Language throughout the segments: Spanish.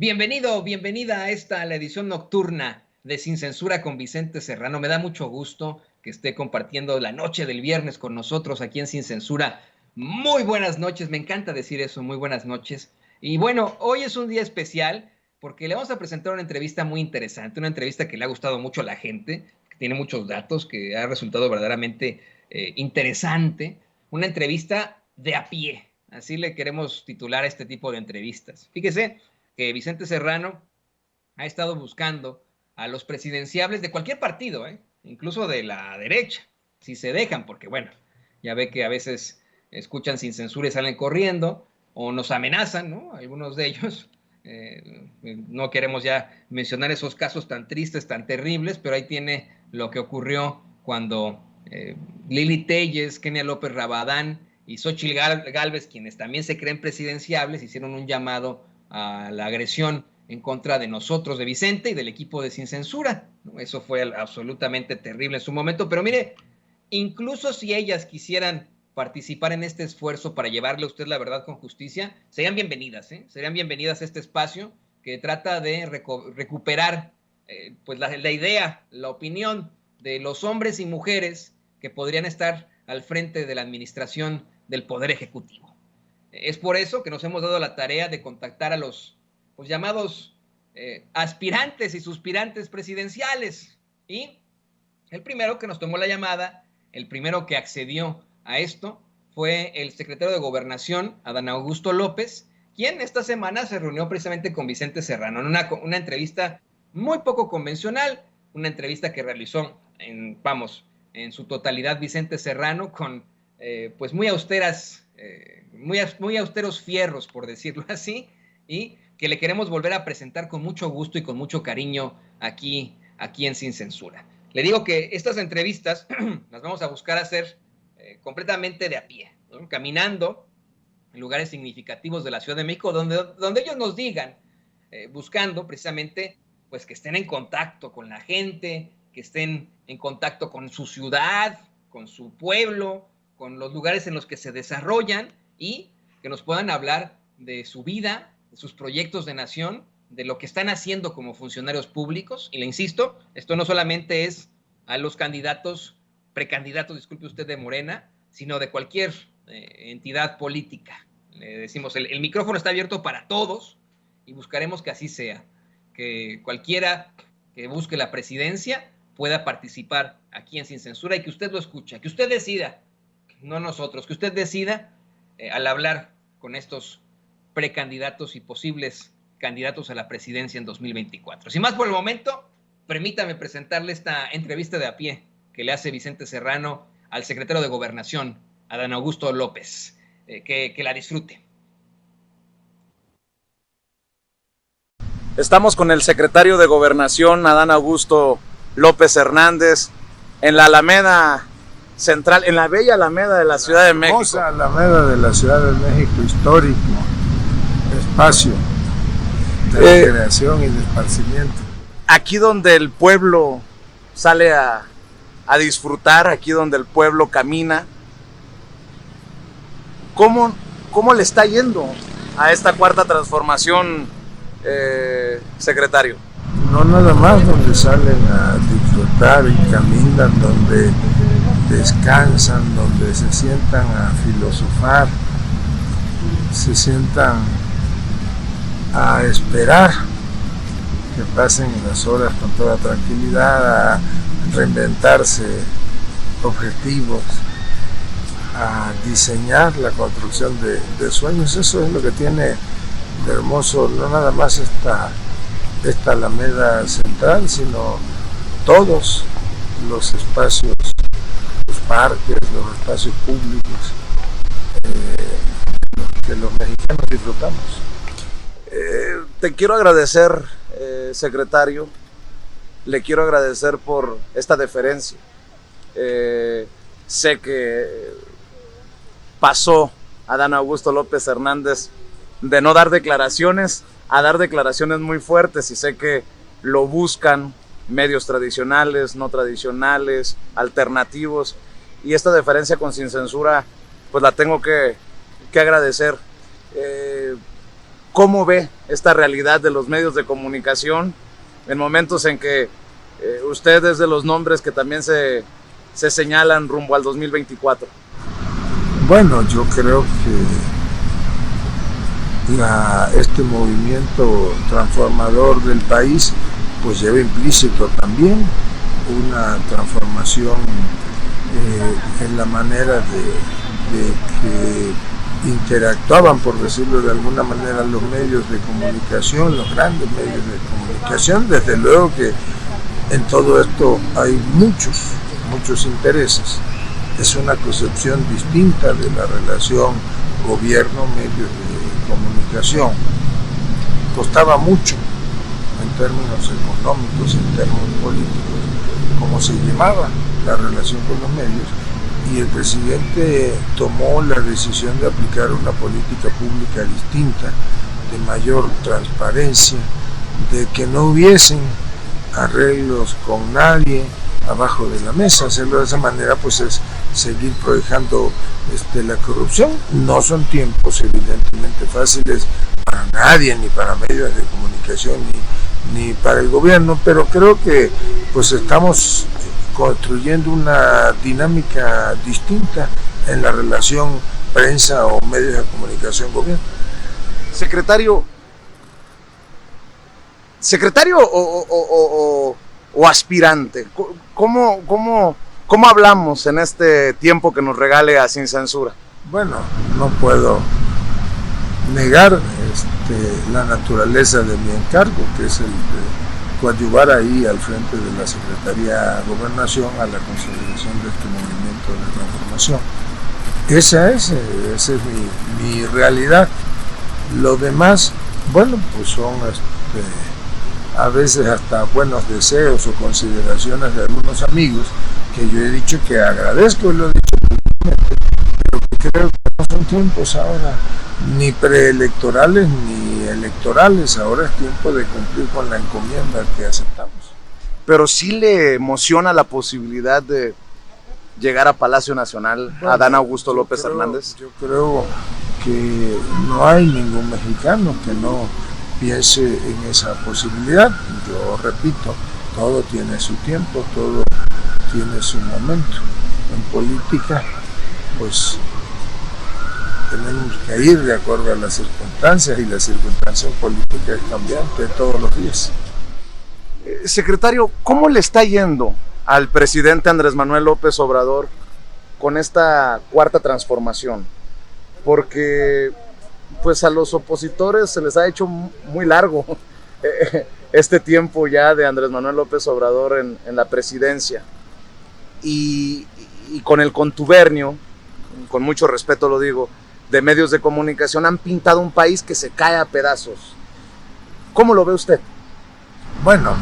Bienvenido, bienvenida a la edición nocturna de Sin Censura con Vicente Serrano. Me da mucho gusto que esté compartiendo la noche del viernes con nosotros aquí en Sin Censura. Muy buenas noches, me encanta decir eso, muy buenas noches. Y bueno, hoy es un día especial porque le vamos a presentar una entrevista muy interesante, una entrevista que le ha gustado mucho a la gente, que tiene muchos datos, que ha resultado verdaderamente interesante. Una entrevista de a pie, así le queremos titular a este tipo de entrevistas. Fíjese que Vicente Serrano ha estado buscando a los presidenciables de cualquier partido, incluso de la derecha, si se dejan, porque bueno, ya ve que a veces escuchan Sin Censura y salen corriendo, o nos amenazan, ¿no? Algunos de ellos. No queremos ya mencionar esos casos tan tristes, tan terribles, pero ahí tiene lo que ocurrió cuando Lili Téllez, Kenia López Rabadán y Xóchitl Gálvez, quienes también se creen presidenciables, hicieron un llamado a la agresión en contra de nosotros, de Vicente y del equipo de Sin Censura. Eso fue absolutamente terrible en su momento, pero mire, incluso si ellas quisieran participar en este esfuerzo para llevarle a usted la verdad con justicia, serían bienvenidas, serían bienvenidas a este espacio que trata de recuperar pues la idea, la opinión de los hombres y mujeres que podrían estar al frente de la administración del Poder Ejecutivo. Es por eso que nos hemos dado la tarea de contactar a los pues, llamados aspirantes y suspirantes presidenciales. Y el primero que nos tomó la llamada, el primero que accedió a esto, fue el secretario de Gobernación, Adán Augusto López, quien esta semana se reunió precisamente con Vicente Serrano en una entrevista muy poco convencional, una entrevista que realizó en su totalidad Vicente Serrano con pues muy austeros fierros, por decirlo así, y que le queremos volver a presentar con mucho gusto y con mucho cariño aquí en Sin Censura. Le digo que estas entrevistas las vamos a buscar hacer completamente de a pie, ¿no? Caminando en lugares significativos de la Ciudad de México, donde ellos nos digan, buscando precisamente pues que estén en contacto con la gente, que estén en contacto con su ciudad, con su pueblo, con los lugares en los que se desarrollan y que nos puedan hablar de su vida, de sus proyectos de nación, de lo que están haciendo como funcionarios públicos. Y le insisto, esto no solamente es a los precandidatos, disculpe usted, de Morena, sino de cualquier entidad política. Le decimos, el micrófono está abierto para todos y buscaremos que así sea, que cualquiera que busque la presidencia pueda participar aquí en Sin Censura y que usted lo escuche, que usted decida, no nosotros, que usted decida al hablar con estos precandidatos y posibles candidatos a la presidencia en 2024. Sin más por el momento, permítame presentarle esta entrevista de a pie que le hace Vicente Serrano al secretario de Gobernación, Adán Augusto López. Que la disfrute. Estamos con el secretario de Gobernación, Adán Augusto López Hernández, en la Alameda Central, en la bella Alameda de la Ciudad de México. Hermosa Alameda de la Ciudad de México, histórico, espacio de recreación y de esparcimiento. Aquí donde el pueblo sale a disfrutar, aquí donde el pueblo camina. ¿Cómo le está yendo a esta cuarta transformación, secretario? No nada más donde salen a disfrutar y caminan, donde descansan, donde se sientan a filosofar, se sientan a esperar que pasen las horas con toda tranquilidad, a reinventarse objetivos, a diseñar la construcción de sueños. Eso es lo que tiene de hermoso, no nada más esta Alameda Central, sino todos los espacios, los parques, los espacios públicos que los mexicanos disfrutamos. Te quiero agradecer, secretario, le quiero agradecer por esta deferencia. Sé que pasó Adán Augusto López Hernández de no dar declaraciones a dar declaraciones muy fuertes, y sé que lo buscan medios tradicionales, no tradicionales, alternativos, y esta deferencia con Sin Censura pues la tengo que agradecer. ¿Cómo ve esta realidad de los medios de comunicación en momentos en que usted es de los nombres que también se señalan rumbo al 2024? Bueno, yo creo que este movimiento transformador del país pues lleva implícito también una transformación en la manera de que interactuaban, por decirlo de alguna manera, los medios de comunicación, los grandes medios de comunicación. Desde luego que en todo esto hay muchos intereses. Es una concepción distinta de la relación gobierno-medios de comunicación. Costaba mucho en términos económicos, en términos políticos, cómo se llevaba la relación con los medios, y el presidente tomó la decisión de aplicar una política pública distinta, de mayor transparencia, de que no hubiesen arreglos con nadie abajo de la mesa. Hacerlo de esa manera pues es seguir proyectando la corrupción. No son tiempos evidentemente fáciles para nadie, ni para medios de comunicación, ni para el gobierno, pero creo que pues estamos construyendo una dinámica distinta en la relación prensa o medios de comunicación gobierno. Secretario o aspirante, ¿cómo hablamos en este tiempo que nos regale a Sin Censura? Bueno, no puedo negar la naturaleza de mi encargo, que es el de coadyuvar ahí al frente de la Secretaría de Gobernación a la consolidación de este movimiento de transformación. Esa es mi realidad. Lo demás, bueno, pues son a veces hasta buenos deseos o consideraciones de algunos amigos que yo he dicho que agradezco, y lo he dicho públicamente, pero que creo que no son tiempos ahora ni preelectorales ni electorales. Ahora es tiempo de cumplir con la encomienda que aceptamos. Pero sí le emociona la posibilidad de llegar a Palacio Nacional, bueno, a Adán Augusto López Hernández. Yo creo que no hay ningún mexicano que no piense en esa posibilidad. Yo repito, todo tiene su tiempo, todo tiene su momento. En política, pues tenemos que ir de acuerdo a las circunstancias, y la circunstancia política es cambiante todos los días. Secretario, ¿cómo le está yendo al presidente Andrés Manuel López Obrador con esta cuarta transformación? Porque pues a los opositores se les ha hecho muy largo este tiempo ya de Andrés Manuel López Obrador en la presidencia, y con el contubernio, con mucho respeto lo digo, de medios de comunicación, han pintado un país que se cae a pedazos. ¿Cómo lo ve usted? Bueno,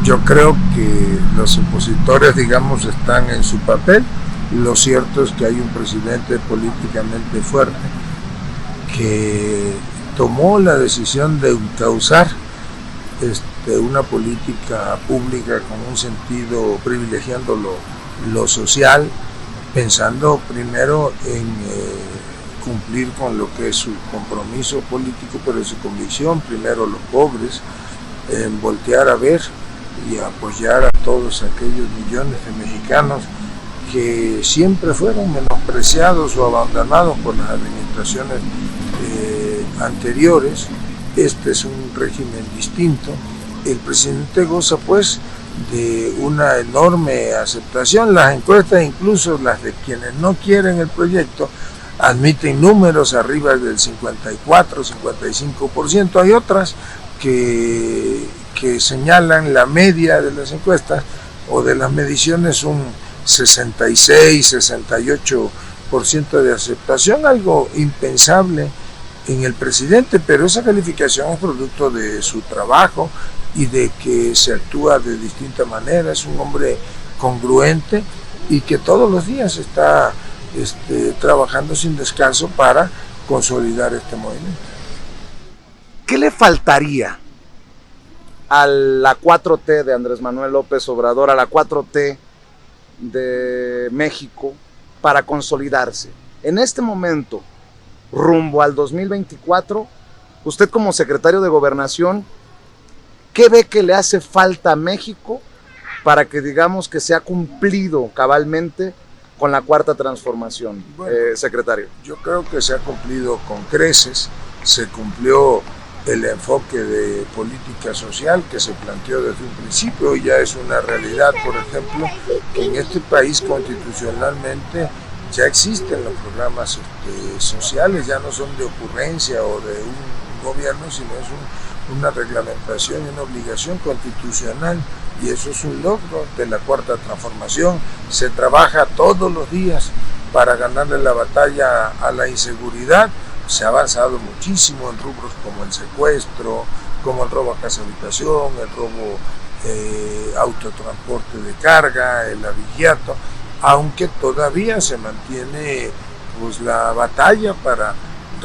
yo creo que los opositores, digamos, están en su papel. Lo cierto es que hay un presidente políticamente fuerte que tomó la decisión de encauzar una política pública con un sentido privilegiando lo social, pensando primero en cumplir con lo que es su compromiso político, pero su convicción, primero los pobres, en voltear a ver y apoyar a todos aquellos millones de mexicanos que siempre fueron menospreciados o abandonados por las administraciones anteriores. Este es un régimen distinto. El presidente goza pues de una enorme aceptación. Las encuestas, incluso las de quienes no quieren el proyecto, admiten números arriba del 54-55%. Hay otras que señalan la media de las encuestas o de las mediciones un 66-68% de aceptación, algo impensable en el presidente, pero esa calificación es producto de su trabajo y de que se actúa de distinta manera. Es un hombre congruente y que todos los días está trabajando sin descanso para consolidar este movimiento. ¿Qué le faltaría a la 4T de Andrés Manuel López Obrador, a la 4T de México, para consolidarse? En este momento, rumbo al 2024, Usted como secretario de Gobernación, ¿qué ve que le hace falta a México para que digamos que se ha cumplido cabalmente con la cuarta transformación, secretario? Yo creo que se ha cumplido con creces, se cumplió el enfoque de política social que se planteó desde un principio y ya es una realidad, por ejemplo, que en este país constitucionalmente ya existen los programas sociales, ya no son de ocurrencia o de un gobierno, sino es una reglamentación y una obligación constitucional, y eso es un logro de la cuarta transformación. Se trabaja todos los días para ganarle la batalla a la inseguridad. Se ha avanzado muchísimo en rubros como el secuestro, como el robo a casa habitación, el robo autotransporte de carga, el abigeato, aunque todavía se mantiene pues la batalla para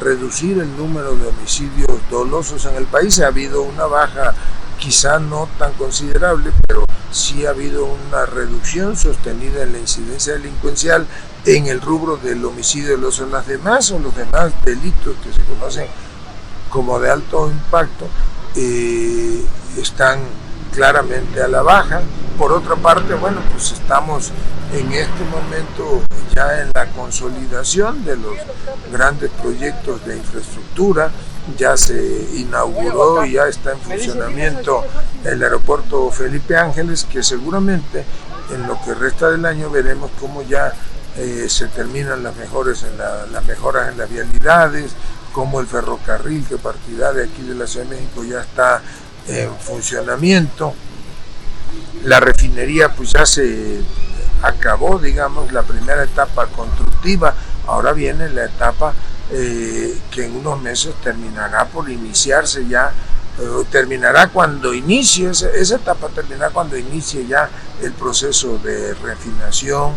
reducir el número de homicidios dolosos en el país. Ha habido una baja quizá no tan considerable, pero sí ha habido una reducción sostenida en la incidencia delincuencial en el rubro del homicidio doloso. Los demás delitos que se conocen como de alto impacto están claramente a la baja. Por otra parte, bueno, pues estamos en este momento ya en la consolidación de los grandes proyectos de infraestructura. Ya se inauguró y ya está en funcionamiento el aeropuerto Felipe Ángeles, que seguramente en lo que resta del año veremos cómo ya se terminan las mejoras en las vialidades, como el ferrocarril que partirá de aquí de la Ciudad de México ya está en funcionamiento. La refinería pues ya se acabó, digamos, la primera etapa constructiva. Ahora viene la etapa que en unos meses terminará por iniciarse ya, terminará cuando inicie, esa etapa terminará cuando inicie ya el proceso de refinación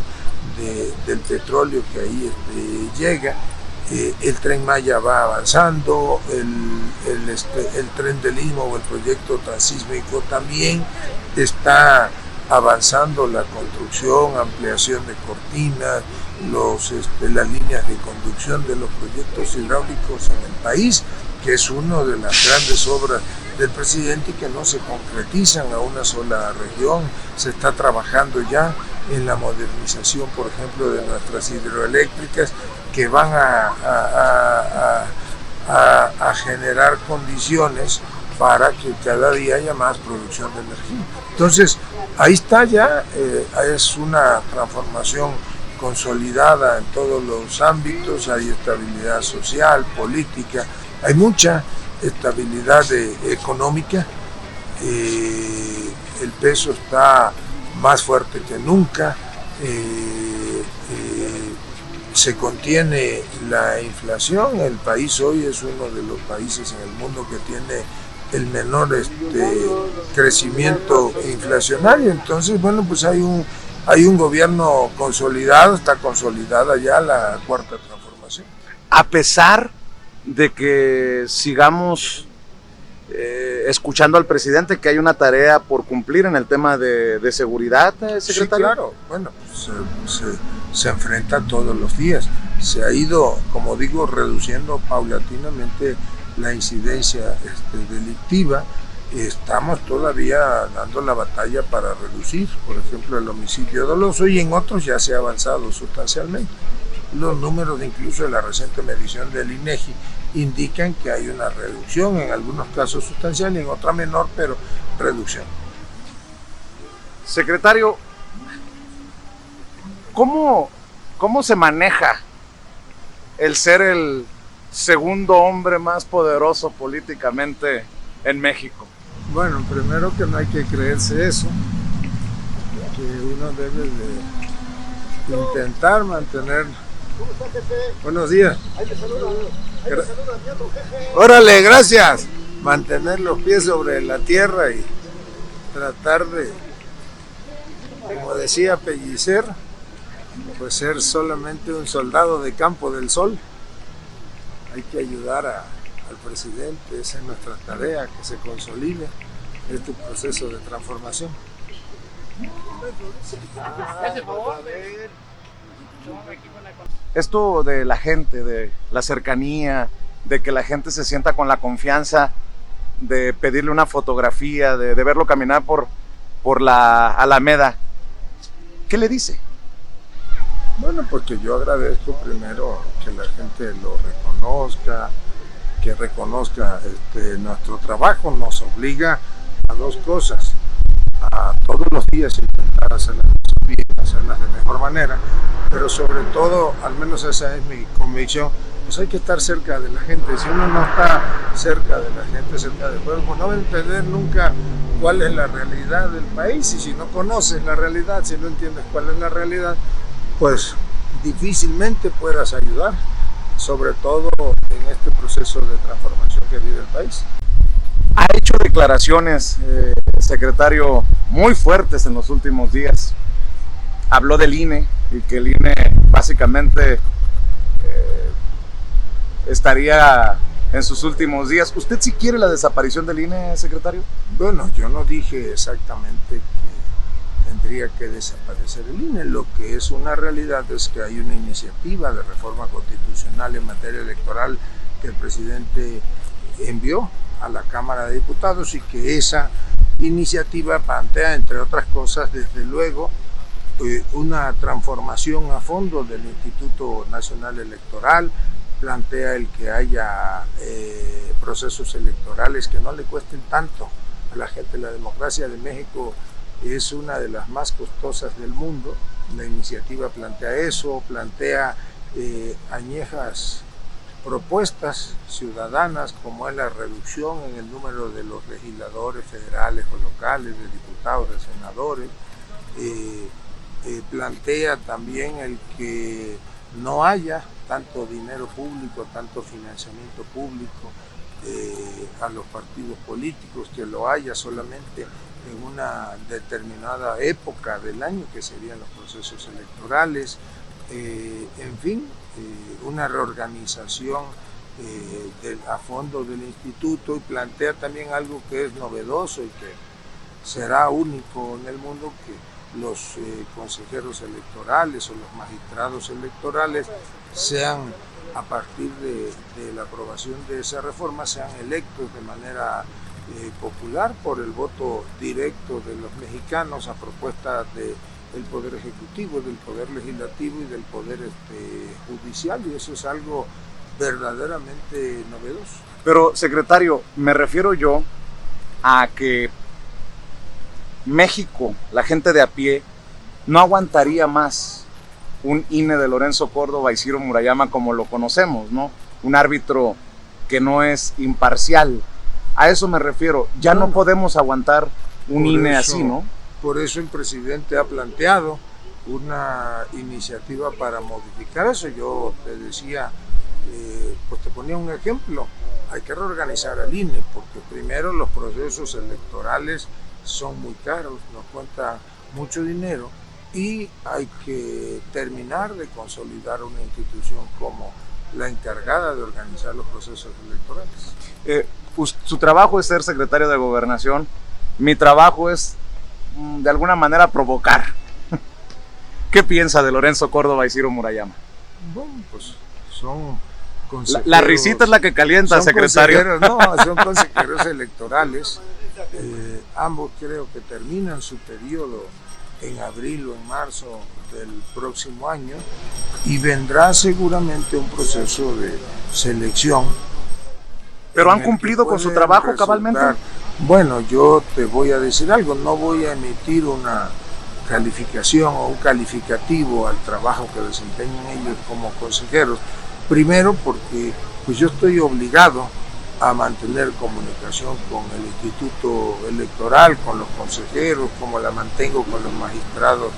del petróleo que ahí llega. El Tren Maya va avanzando, el Tren del Istmo o el proyecto transísmico también está avanzando, la construcción, ampliación de cortinas, las líneas de conducción de los proyectos hidráulicos en el país, que es una de las grandes obras del presidente y que no se concretizan a una sola región. Se está trabajando ya en la modernización, por ejemplo, de nuestras hidroeléctricas, que van a generar condiciones para que cada día haya más producción de energía. Entonces, ahí está ya, es una transformación consolidada en todos los ámbitos, hay estabilidad social, política, hay mucha estabilidad económica, el peso está más fuerte que nunca, se contiene la inflación. El país hoy es uno de los países en el mundo que tiene el menor crecimiento inflacionario. Entonces, bueno, pues hay un gobierno consolidado, está consolidada ya la cuarta transformación. A pesar de que sigamos escuchando al presidente que hay una tarea por cumplir en el tema de seguridad, secretario. Sí, claro, bueno, pues, se enfrenta todos los días. Se ha ido, como digo, reduciendo paulatinamente la incidencia delictiva. Estamos todavía dando la batalla para reducir, por ejemplo, el homicidio doloso, y en otros ya se ha avanzado sustancialmente. Los números incluso de la reciente medición del INEGI indican que hay una reducción, en algunos casos sustancial y en otra menor, pero reducción. Secretario, ¿cómo se maneja el ser el segundo hombre más poderoso políticamente en México? Bueno, primero que no hay que creerse eso, que uno debe de intentar mantener. Buenos días. Órale, gracias. Mantener los pies sobre la tierra y tratar de, como decía Pellicer, pues ser solamente un soldado de campo del sol. Hay que ayudar al presidente, esa es nuestra tarea, que se consolide este proceso de transformación. Esto de la gente, de la cercanía de que la gente se sienta con la confianza de pedirle una fotografía, de verlo caminar por la Alameda. ¿Qué le dice? Bueno, porque yo agradezco primero que la gente lo reconozca, que reconozca nuestro trabajo. Nos obliga a dos cosas: a todos los días intentar hacer las cosas bien, hacerlas de mejor manera, pero sobre todo, al menos esa es mi convicción, pues hay que estar cerca de la gente. Si uno no está cerca de la gente, cerca del pueblo, pues no va a entender nunca cuál es la realidad del país. Y si no conoces la realidad, si no entiendes cuál es la realidad, pues difícilmente puedas ayudar, sobre todo en este proceso de transformación que vive el país. Ha hecho declaraciones, secretario, muy fuertes en los últimos días. Habló del INE y que el INE básicamente estaría en sus últimos días. ¿Usted sí quiere la desaparición del INE, secretario? Bueno, yo no dije exactamente que tendría que desaparecer el INE. Lo que es una realidad es que hay una iniciativa de reforma constitucional en materia electoral que el presidente envió a la Cámara de Diputados y que esa iniciativa plantea, entre otras cosas, desde luego, una transformación a fondo del Instituto Nacional Electoral, plantea el que haya procesos electorales que no le cuesten tanto a la gente. La democracia de México es una de las más costosas del mundo. La iniciativa plantea eso, plantea añejas propuestas ciudadanas como es la reducción en el número de los legisladores federales o locales, de diputados, de senadores. Plantea también el que no haya tanto dinero público, tanto financiamiento público a los partidos políticos, que lo haya solamente en una determinada época del año, que serían los procesos electorales. En fin, una reorganización a fondo del instituto, y plantea también algo que es novedoso y que será único en el mundo, que los consejeros electorales o los magistrados electorales sean, a partir de la aprobación de esa reforma, sean electos de manera popular por el voto directo de los mexicanos a propuesta del Poder Ejecutivo, del Poder Legislativo y del Poder Judicial, y eso es algo verdaderamente novedoso. Pero, secretario, me refiero yo a que México, la gente de a pie, no aguantaría más un INE de Lorenzo Córdoba y Ciro Murayama como lo conocemos, ¿no? Un árbitro que no es imparcial. A eso me refiero. Ya no podemos aguantar un INE así, ¿no? Por eso el presidente ha planteado una iniciativa para modificar eso. Yo te decía, pues te ponía un ejemplo. Hay que reorganizar al INE, porque primero los procesos electorales son muy caros, nos cuesta mucho dinero, y hay que terminar de consolidar una institución como la encargada de organizar los procesos electorales. Su trabajo es ser secretario de Gobernación. Mi trabajo es, de alguna manera, provocar. ¿Qué piensa de Lorenzo Córdoba y Ciro Murayama? Bueno, pues son consejeros. La risita es la que calienta, secretario. No, son consejeros electorales. Ambos creo que terminan su periodo en abril o en marzo del próximo año, y vendrá seguramente un proceso de selección. ¿Pero han cumplido con su trabajo cabalmente? Bueno, yo te voy a decir algo, no voy a emitir una calificación o un calificativo al trabajo que desempeñan ellos como consejeros. Primero porque pues yo estoy obligado a mantener comunicación con el Instituto Electoral, con los consejeros, como la mantengo con los magistrados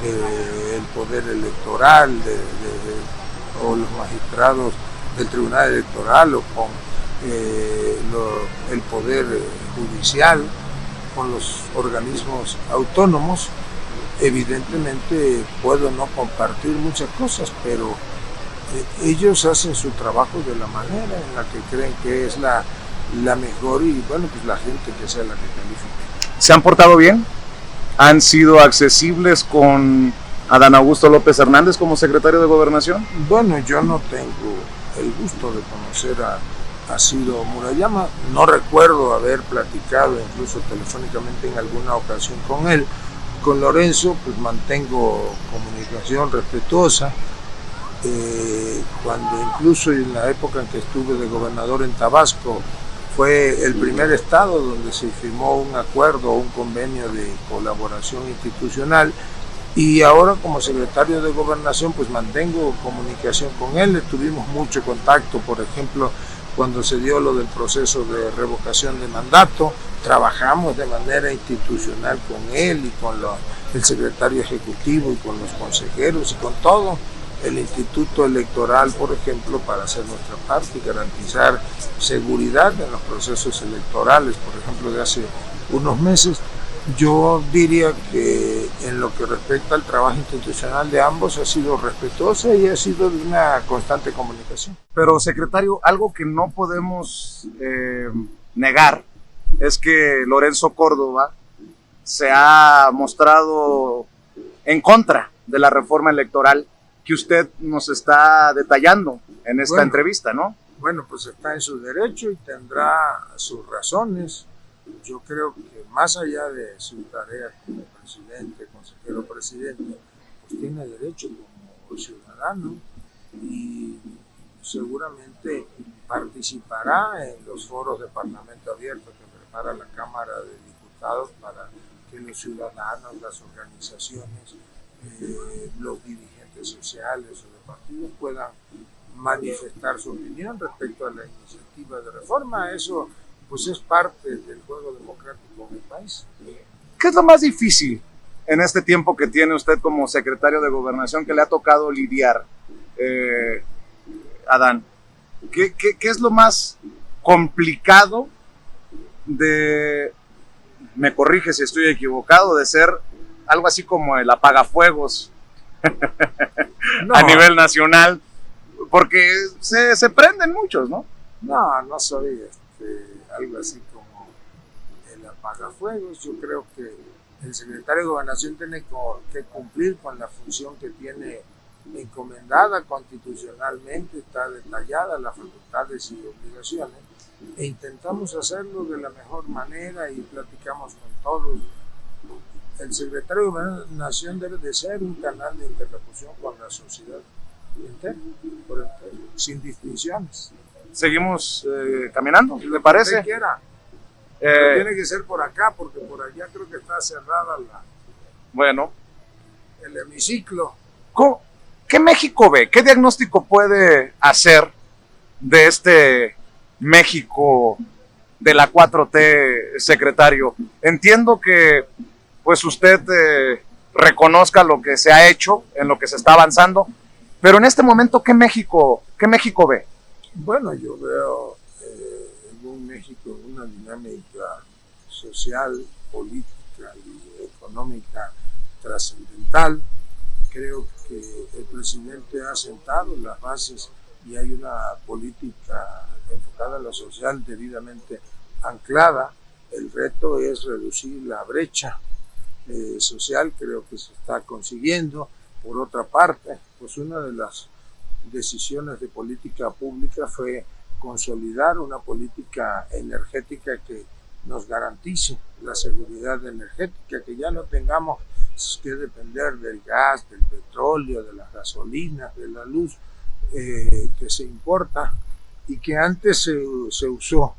del Poder Electoral o los magistrados del Tribunal Electoral, o con el Poder Judicial, con los organismos autónomos. Evidentemente puedo no compartir muchas cosas, pero ellos hacen su trabajo de la manera en la que creen que es la mejor, y bueno, pues la gente que sea la que califique. ¿Se han portado bien? ¿Han sido accesibles con Adán Augusto López Hernández como secretario de Gobernación? Bueno, yo no tengo el gusto de conocer a Ciro Murayama. No recuerdo haber platicado incluso telefónicamente en alguna ocasión con él. Con Lorenzo pues mantengo comunicación respetuosa. Cuando incluso en la época en que estuve de gobernador en Tabasco, fue el primer estado donde se firmó un acuerdo, un convenio de colaboración institucional, y ahora como secretario de Gobernación pues mantengo comunicación con él. Tuvimos mucho contacto, por ejemplo, cuando se dio lo del proceso de revocación de mandato, trabajamos de manera institucional con él y con el secretario ejecutivo y con los consejeros y con todo el Instituto Electoral, por ejemplo, para hacer nuestra parte y garantizar seguridad en los procesos electorales, por ejemplo, de hace unos meses. Yo diría que en lo que respecta al trabajo institucional de ambos ha sido respetuosa y ha sido de una constante comunicación. Pero, secretario, algo que no podemos negar es que Lorenzo Córdoba se ha mostrado en contra de la reforma electoral que usted nos está detallando en esta entrevista, ¿no? Bueno, pues está en su derecho y tendrá sus razones. Yo creo que más allá de su tarea como presidente, consejero presidente, pues tiene derecho como ciudadano y seguramente participará en los foros de Parlamento Abierto que prepara la Cámara de Diputados para que los ciudadanos, las organizaciones, los dirigentes sociales o de partidos puedan manifestar su opinión respecto a la iniciativa de reforma. Eso pues es parte del juego democrático en el país. ¿Qué es lo más difícil en este tiempo que tiene usted como secretario de Gobernación que le ha tocado lidiar, Adán? ¿Qué es lo más complicado de, me corrige si estoy equivocado, de ser algo así como el apagafuegos a nivel nacional? Porque se prenden muchos, ¿no? No soy algo así como el apagafuegos. Yo creo que el secretario de Gobernación tiene que cumplir con la función que tiene encomendada constitucionalmente, está detallada las facultades y obligaciones, e intentamos hacerlo de la mejor manera y platicamos con todos. El secretario de Gobernación debe de ser un canal de interlocución con la sociedad entera, sin distinciones. Seguimos caminando, ¿le parece? Donde quiera. Pero tiene que ser por acá, porque por allá creo que está cerrada el hemiciclo. ¿Qué México ve? ¿Qué diagnóstico puede hacer de este México de la 4T, secretario? Entiendo que pues usted reconozca lo que se ha hecho, en lo que se está avanzando, pero en este momento, ¿qué México ve? Bueno, yo veo en un México una dinámica social, política y económica trascendental. Creo que el presidente ha sentado las bases y hay una política enfocada a lo social debidamente anclada. El reto es reducir la brecha social, creo que se está consiguiendo. Por otra parte, pues una de las decisiones de política pública fue consolidar una política energética que nos garantice la seguridad energética, que ya no tengamos que depender del gas, del petróleo, de las gasolinas, de la luz que se importa y que antes se usó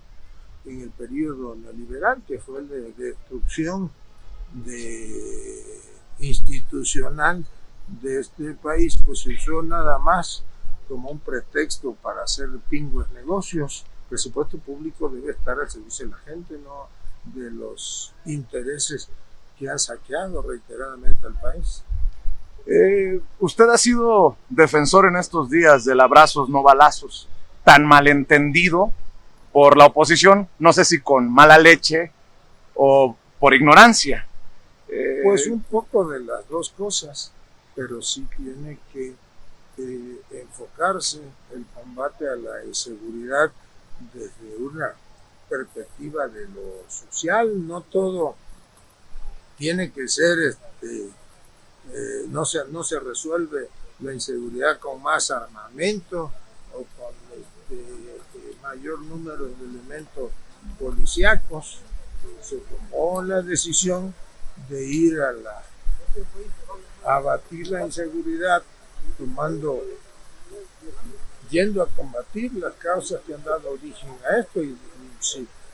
en el periodo neoliberal, que fue el de destrucción institucional de este país, pues se usó nada más como un pretexto para hacer pingües negocios. El presupuesto público debe estar al servicio de la gente, no de los intereses que han saqueado reiteradamente al país. Usted ha sido defensor en estos días del abrazos no balazos, tan malentendido por la oposición, no sé si con mala leche o por ignorancia. Pues un poco de las dos cosas, pero sí tiene que enfocarse el combate a la inseguridad desde una perspectiva de lo social. No todo tiene que ser, no se resuelve la inseguridad con más armamento o con mayor número de elementos policíacos, se tomó la decisión de ir a abatir la inseguridad, yendo a combatir las causas que han dado origen a esto, y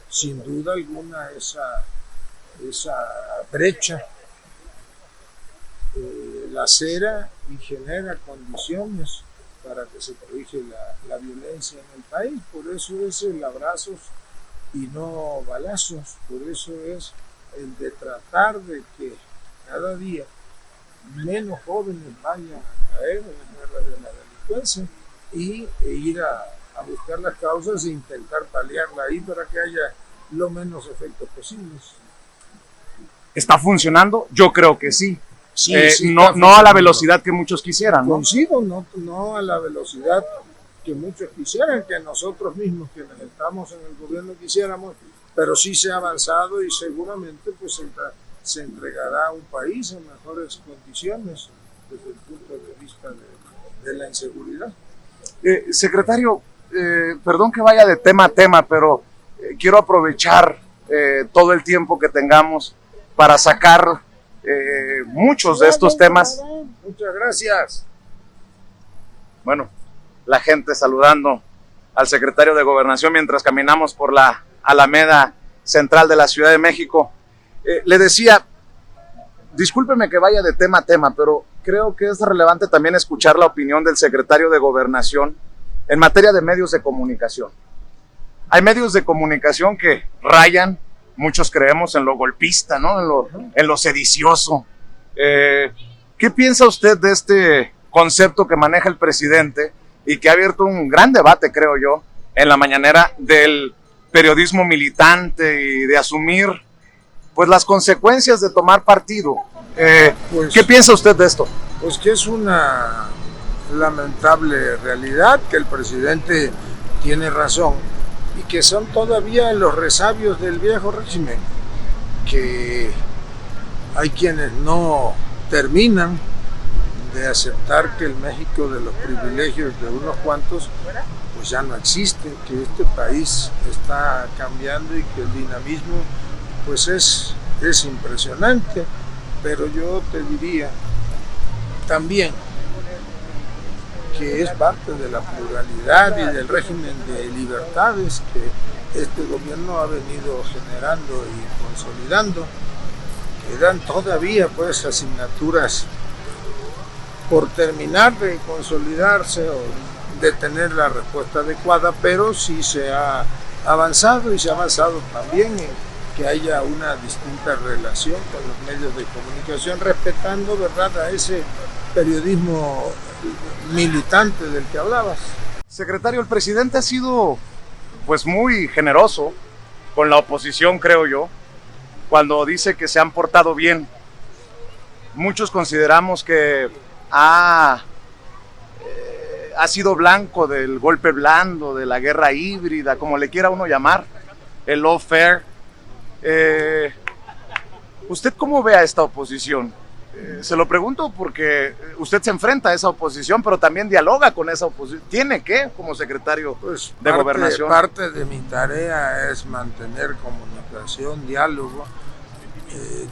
sin duda alguna esa brecha lacera y genera condiciones para que se prolije la violencia en el país. Por eso es el abrazos y no balazos, por eso es el de tratar de que cada día menos jóvenes vayan a caer en las guerras de la delincuencia e ir a buscar las causas e intentar paliarla ahí para que haya lo menos efectos posibles. ¿Está funcionando? Yo creo que sí. Sí, no a la velocidad que muchos quisieran, ¿no? Coincido, no a la velocidad que muchos quisieran, que nosotros mismos quienes estamos en el gobierno quisiéramos, pero sí se ha avanzado y seguramente pues se entregará a un país en mejores condiciones desde el punto de vista de la inseguridad. Secretario, perdón que vaya de tema a tema, pero quiero aprovechar todo el tiempo que tengamos para sacar muchos de estos temas. Muchas gracias. Bueno, la gente saludando al secretario de Gobernación mientras caminamos por la Alameda Central de la Ciudad de México. Le decía, discúlpeme que vaya de tema a tema, pero creo que es relevante también escuchar la opinión del secretario de Gobernación en materia de medios de comunicación. Hay medios de comunicación que rayan, muchos creemos, en lo golpista, ¿no? En lo sedicioso. ¿Qué piensa usted de este concepto que maneja el presidente y que ha abierto un gran debate, creo yo, en la mañanera, del periodismo militante y de asumir pues las consecuencias de tomar partido? ¿Qué piensa usted de esto? Pues que es una lamentable realidad, que el presidente tiene razón y que son todavía los resabios del viejo régimen, que hay quienes no terminan de aceptar que el México de los privilegios de unos cuantos pues ya no existe, que este país está cambiando y que el dinamismo pues es impresionante, pero yo te diría también que es parte de la pluralidad y del régimen de libertades que este gobierno ha venido generando y consolidando. Quedan todavía pues asignaturas por terminar de consolidarse o de tener la respuesta adecuada, pero sí se ha avanzado y se ha avanzado también en que haya una distinta relación con los medios de comunicación, respetando, ¿verdad?, a ese periodismo militante del que hablabas. Secretario, el presidente ha sido pues muy generoso con la oposición, creo yo, cuando dice que se han portado bien. Muchos consideramos que ha sido blanco del golpe blando, de la guerra híbrida, como le quiera uno llamar, el lawfare. ¿Usted cómo ve a esta oposición? Se lo pregunto porque usted se enfrenta a esa oposición, pero también dialoga con esa oposición. ¿Tiene que, como secretario de Gobernación? Parte de mi tarea es mantener comunicación, diálogo,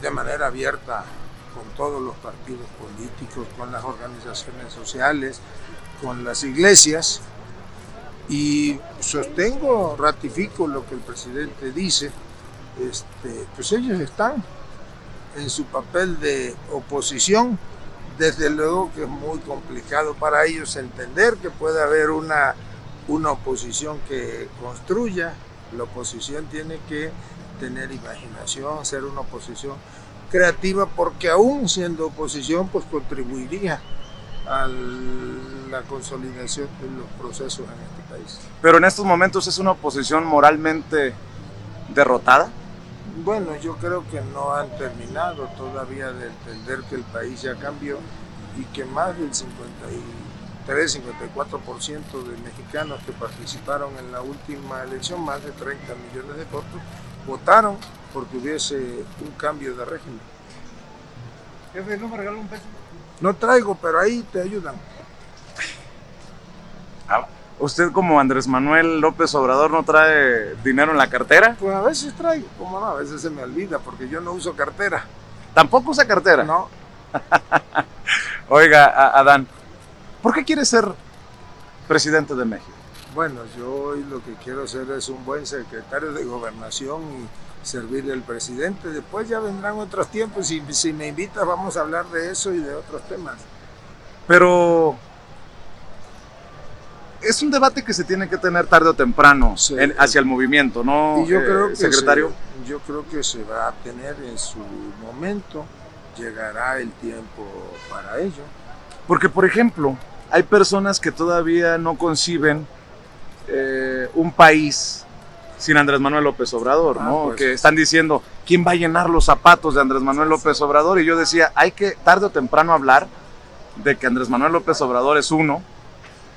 de manera abierta con todos los partidos políticos, con las organizaciones sociales, con las iglesias, y sostengo, ratifico lo que el presidente dice. Pues ellos están en su papel de oposición. Desde luego que es muy complicado para ellos entender que puede haber una oposición que construya. La oposición tiene que tener imaginación, ser una oposición creativa, porque aún siendo oposición pues contribuiría a la consolidación de los procesos en este país. Pero en estos momentos es una oposición moralmente derrotada. Bueno, yo creo que no han terminado todavía de entender que el país ya cambió y que más del 53-54% de mexicanos que participaron en la última elección, más de 30 millones de votos, votaron porque hubiese un cambio de régimen. Jefe, ¿no me regaló un peso? No traigo, pero ahí te ayudan. ¿Usted como Andrés Manuel López Obrador no trae dinero en la cartera? Pues a veces traigo, como no, a veces se me olvida porque yo no uso cartera. ¿Tampoco usa cartera? No. Oiga, Adán, ¿por qué quiere ser presidente de México? Bueno, yo hoy lo que quiero hacer es un buen secretario de Gobernación y servirle al presidente. Después ya vendrán otros tiempos y si me invitas vamos a hablar de eso y de otros temas. Pero es un debate que se tiene que tener tarde o temprano Sí. Hacia el movimiento, ¿no, Y yo creo que secretario? yo creo que se va a tener en su momento, llegará el tiempo para ello. Porque, por ejemplo, hay personas que todavía no conciben un país sin Andrés Manuel López Obrador, ¿no? Pues. Que están diciendo, ¿quién va a llenar los zapatos de Andrés Manuel López Obrador? Y yo decía, hay que tarde o temprano hablar de que Andrés Manuel López Obrador es uno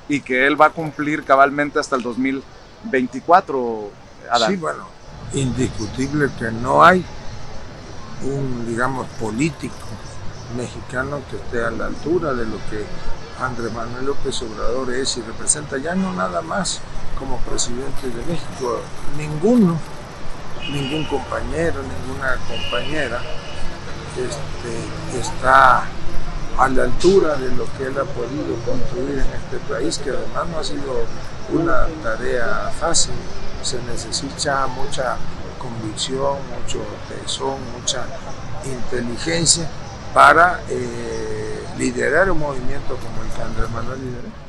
y que él va a cumplir cabalmente hasta el 2024, Adán. Sí, bueno, indiscutible que no hay un, digamos, político mexicano que esté a la altura de lo que Andrés Manuel López Obrador es y representa, ya no nada más como presidente de México, ningún compañero, ninguna compañera está a la altura de lo que él ha podido construir en este país, que además no ha sido una tarea fácil. Se necesita mucha convicción, mucho tesón, mucha inteligencia para liderar un movimiento como el que Andrés Manuel lideró.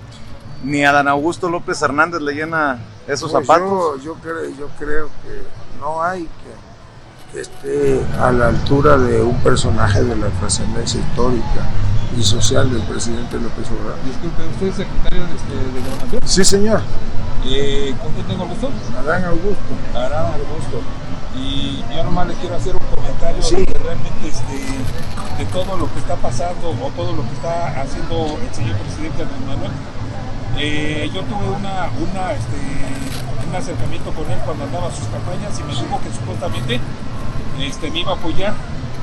Ni Adán Augusto López Hernández le llena esos Pues zapatos. yo creo que no hay que esté a la altura de un personaje de la trascendencia histórica y social del presidente López Obrador. Disculpe, ¿usted es secretario de Gobernación? Sí, señor. ¿Con quién tengo el gusto? Adán Augusto. Arán Augusto. Y yo nomás le quiero hacer un comentario Sí. de que realmente de todo lo que está pasando o todo lo que está haciendo el señor presidente Andrés Manuel. Yo tuve un acercamiento con él cuando andaba sus campañas y me dijo que supuestamente me iba a apoyar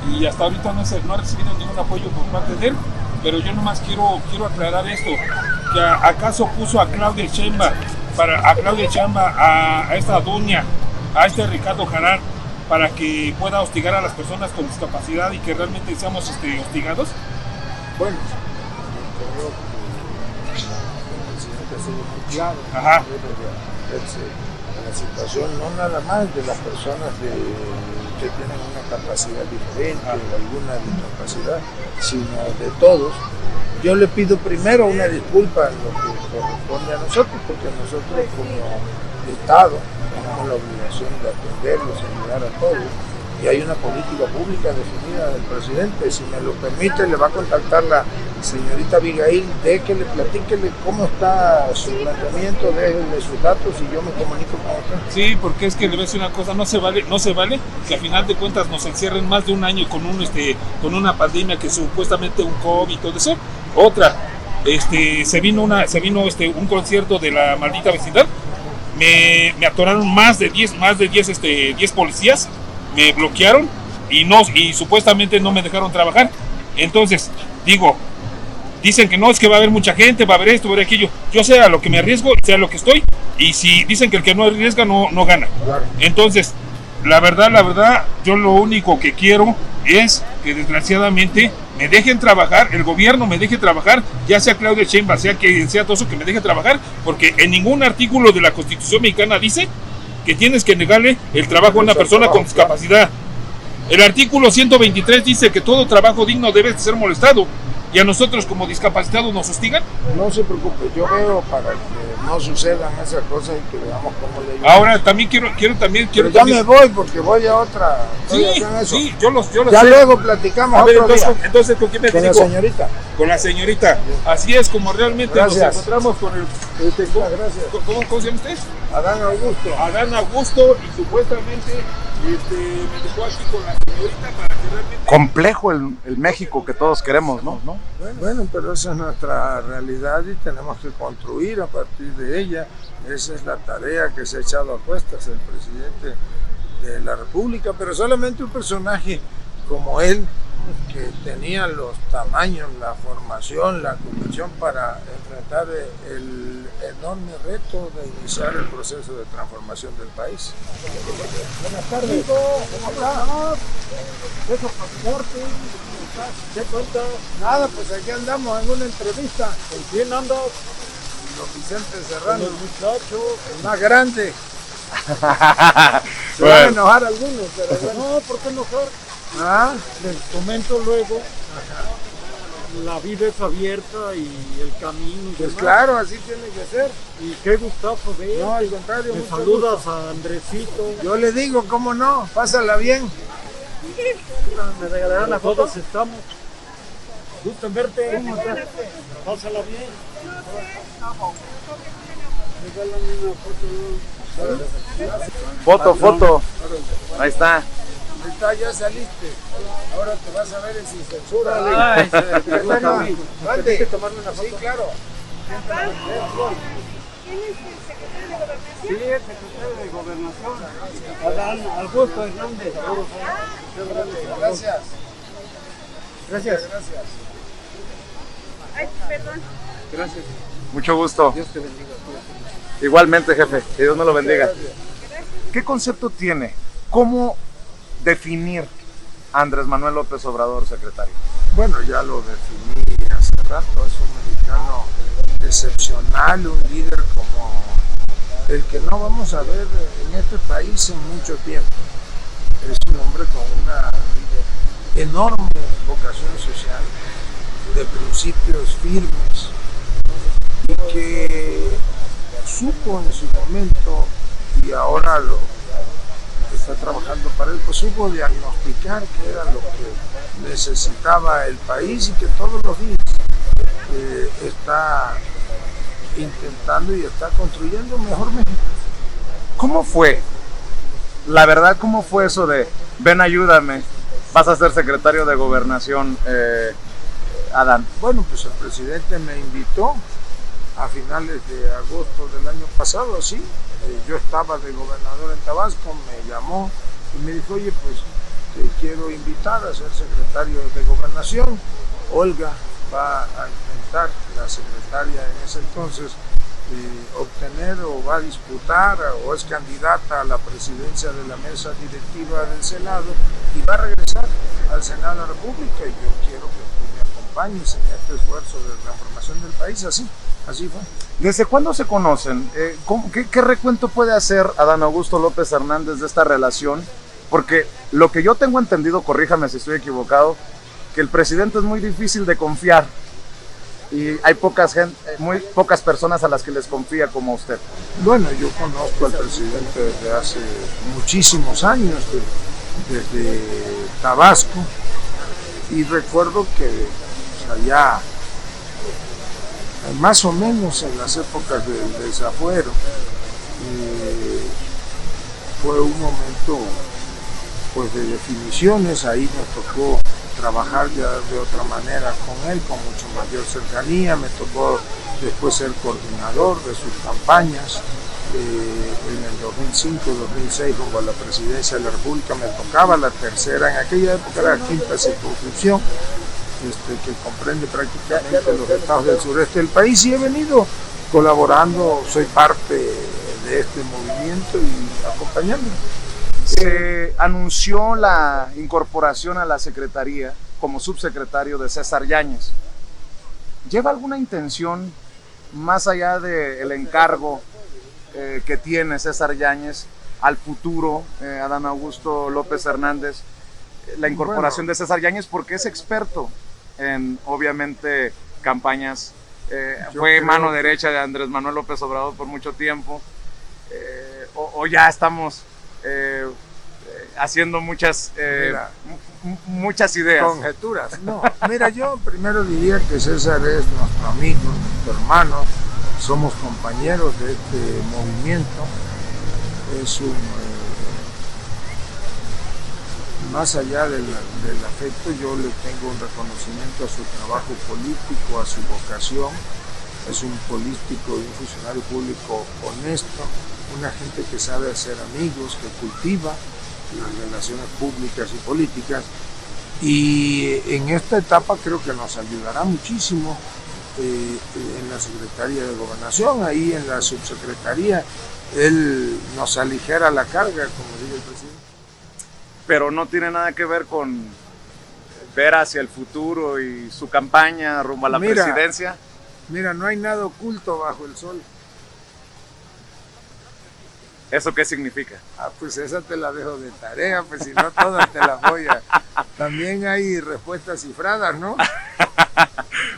y hasta ahorita no ha recibido ningún apoyo por parte de él, pero yo nomás quiero aclarar esto, que acaso puso a Claudia Sheinbaum a esta doña, a este Ricardo Jarán, para que pueda hostigar a las personas con discapacidad y que realmente seamos hostigados. Bueno, yo creo que el presidente ha sido muy claro. Ajá. La situación no nada más de las personas que tienen una capacidad diferente o alguna discapacidad, sino de todos. Yo le pido primero una disculpa en lo que corresponde a nosotros, porque nosotros como Estado tenemos la obligación de atenderlos, ayudar a todos, y hay una política pública definida del presidente. Si me lo permite, le va a contactar la señorita Abigail, déjele, platíquele cómo está su planteamiento, déjenle sus datos y yo me comunico con usted. Sí, porque es que le voy a decir una cosa, no se vale que a final de cuentas nos encierren más de un año con una pandemia que supuestamente un COVID y todo eso. Otra, se vino un concierto de la maldita vecindad, me atoraron más de 10 policías, me bloquearon y supuestamente no me dejaron trabajar. Entonces, dicen que no, es que va a haber mucha gente, va a haber esto, va a haber aquello. Yo sé a lo que me arriesgo, sé a lo que estoy, y si dicen que el que no arriesga no gana. Claro. Entonces, la verdad, yo lo único que quiero es que desgraciadamente me dejen trabajar, el gobierno me deje trabajar, ya sea Claudia Sheinbaum, sea quien sea todo eso, que me deje trabajar, porque en ningún artículo de la Constitución mexicana dice que tienes que negarle el trabajo a una persona con discapacidad. El artículo 123 dice que todo trabajo digno debe ser molestado, y a nosotros como discapacitados nos hostigan. No se preocupe, yo veo para que no sucedan esas cosas y que veamos cómo le ayudamos. Ahora también quiero Pero ya me voy porque voy a otra. Sí, yo los ya sé. luego platicamos A ver, otro día. entonces, ¿con quién me Con la comunico? señorita. Con la señorita. Así es como realmente Gracias. nos encontramos con el... Gracias. ¿Cómo se llama usted? Adán Augusto. Adán Augusto, y supuestamente me dejó aquí con la señorita para que realmente... Complejo el México que todos queremos, ¿no? Bueno, pero esa es nuestra realidad y tenemos que construir a partir de ella. Esa es la tarea que se ha echado a cuestas el presidente de la República, pero solamente un personaje como él que tenían los tamaños, la formación, la convicción para enfrentar el enorme reto de iniciar el proceso de transformación del país. Buenas tardes. ¿Cómo estás? ¿Eso pasaporte? ¿Qué cuenta? Nada, pues aquí andamos en una entrevista. ¿Con quién andas? Don Vicente Serrano, Con el muchacho. el más grande. Se van a enojar algunos, pero bueno. No, ¿por qué enojar? ¿Ah? Les comento luego. La vida es abierta y el camino. Y Pues demás. claro, así tiene que ser. Y qué gustazo verte. No, al contrario, Me mucho saludas gusto. a Andresito. Yo le digo, ¿cómo no? Pásala bien. ¿Me regalarán la foto? Estamos. Gusto en verte. ¿Cómo estás? Pásala bien. Regálame una foto. Foto. Ahí está. Ahí está, ya saliste. Ahora te vas a ver en Sin Censura. Ay, Mande. ¿Quieres tomarme una foto? Sí, claro. Sí, el secretario de Gobernación. Adán Augusto Hernández. Gracias. Gracias. Gracias. Ay, perdón. Gracias. Mucho gusto. Dios te bendiga. Igualmente, jefe. Que Dios me lo bendiga. ¿Qué concepto tiene? ¿Cómo definir a Andrés Manuel López Obrador, secretario? Bueno, ya lo definí hace rato. Es un mexicano excepcional, un líder como el que no vamos a ver en este país en mucho tiempo. Es un hombre con una enorme vocación social, de principios firmes, y que supo en su momento, y ahora lo está trabajando para él, pues supo diagnosticar qué era lo que necesitaba el país y que todos los días está intentando y está construyendo un mejor México. ¿Cómo fue? La verdad, ¿cómo fue eso de ven, ayúdame, vas a ser secretario de Gobernación, Adán? Bueno, pues el presidente me invitó a finales de agosto del año pasado, así. Yo estaba de gobernador en Tabasco, me llamó y me dijo, oye, pues te quiero invitar a ser secretario de Gobernación. Olga va a intentar, la secretaria en ese entonces, obtener o va a disputar o es candidata a la presidencia de la mesa directiva del Senado y va a regresar al Senado de la República, y yo quiero que tú me acompañes en este esfuerzo de transformación del país. Así fue. ¿Desde cuándo se conocen? ¿Qué recuento puede hacer Adán Augusto López Hernández de esta relación? Porque lo que yo tengo entendido, corríjame si estoy equivocado, que el presidente es muy difícil de confiar y hay muy pocas personas a las que les confía como usted. Bueno, yo conozco al presidente desde hace muchísimos años, desde Tabasco, y recuerdo que allá, más o menos en las épocas del desafuero, fue un momento pues de definiciones. Ahí me tocó trabajar ya de otra manera con él, con mucho mayor cercanía. Me tocó después ser coordinador de sus campañas. En el 2005-2006 rumbo a la presidencia de la República me tocaba la tercera, en aquella época era la quinta circunscripción, que comprende prácticamente los estados del sureste del país, y he venido colaborando, soy parte de este movimiento y acompañándolo. Se anunció la incorporación a la secretaría como subsecretario de César Yáñez. ¿Lleva alguna intención más allá del encargo que tiene César Yáñez al futuro, Adán Augusto López Hernández, la incorporación de César Yáñez, porque es experto en, obviamente, campañas, fue mano derecha de Andrés Manuel López Obrador por mucho tiempo, o ya estamos haciendo muchas ideas? Conjeturas. No, mira, yo primero diría que César es nuestro amigo, nuestro hermano, somos compañeros de este movimiento. Es más allá del afecto, yo le tengo un reconocimiento a su trabajo político, a su vocación. Es un político y un funcionario público honesto, una gente que sabe hacer amigos, que cultiva las relaciones públicas y políticas, Y en esta etapa creo que nos ayudará muchísimo en la Secretaría de Gobernación, ahí en la subsecretaría, él nos aligera la carga, como dice el presidente. Pero no tiene nada que ver con ver hacia el futuro y su campaña rumbo a la presidencia. Mira, no hay nada oculto bajo el sol. ¿Eso qué significa? Pues esa te la dejo de tarea, pues si no todas te las voy a... También hay respuestas cifradas, ¿no?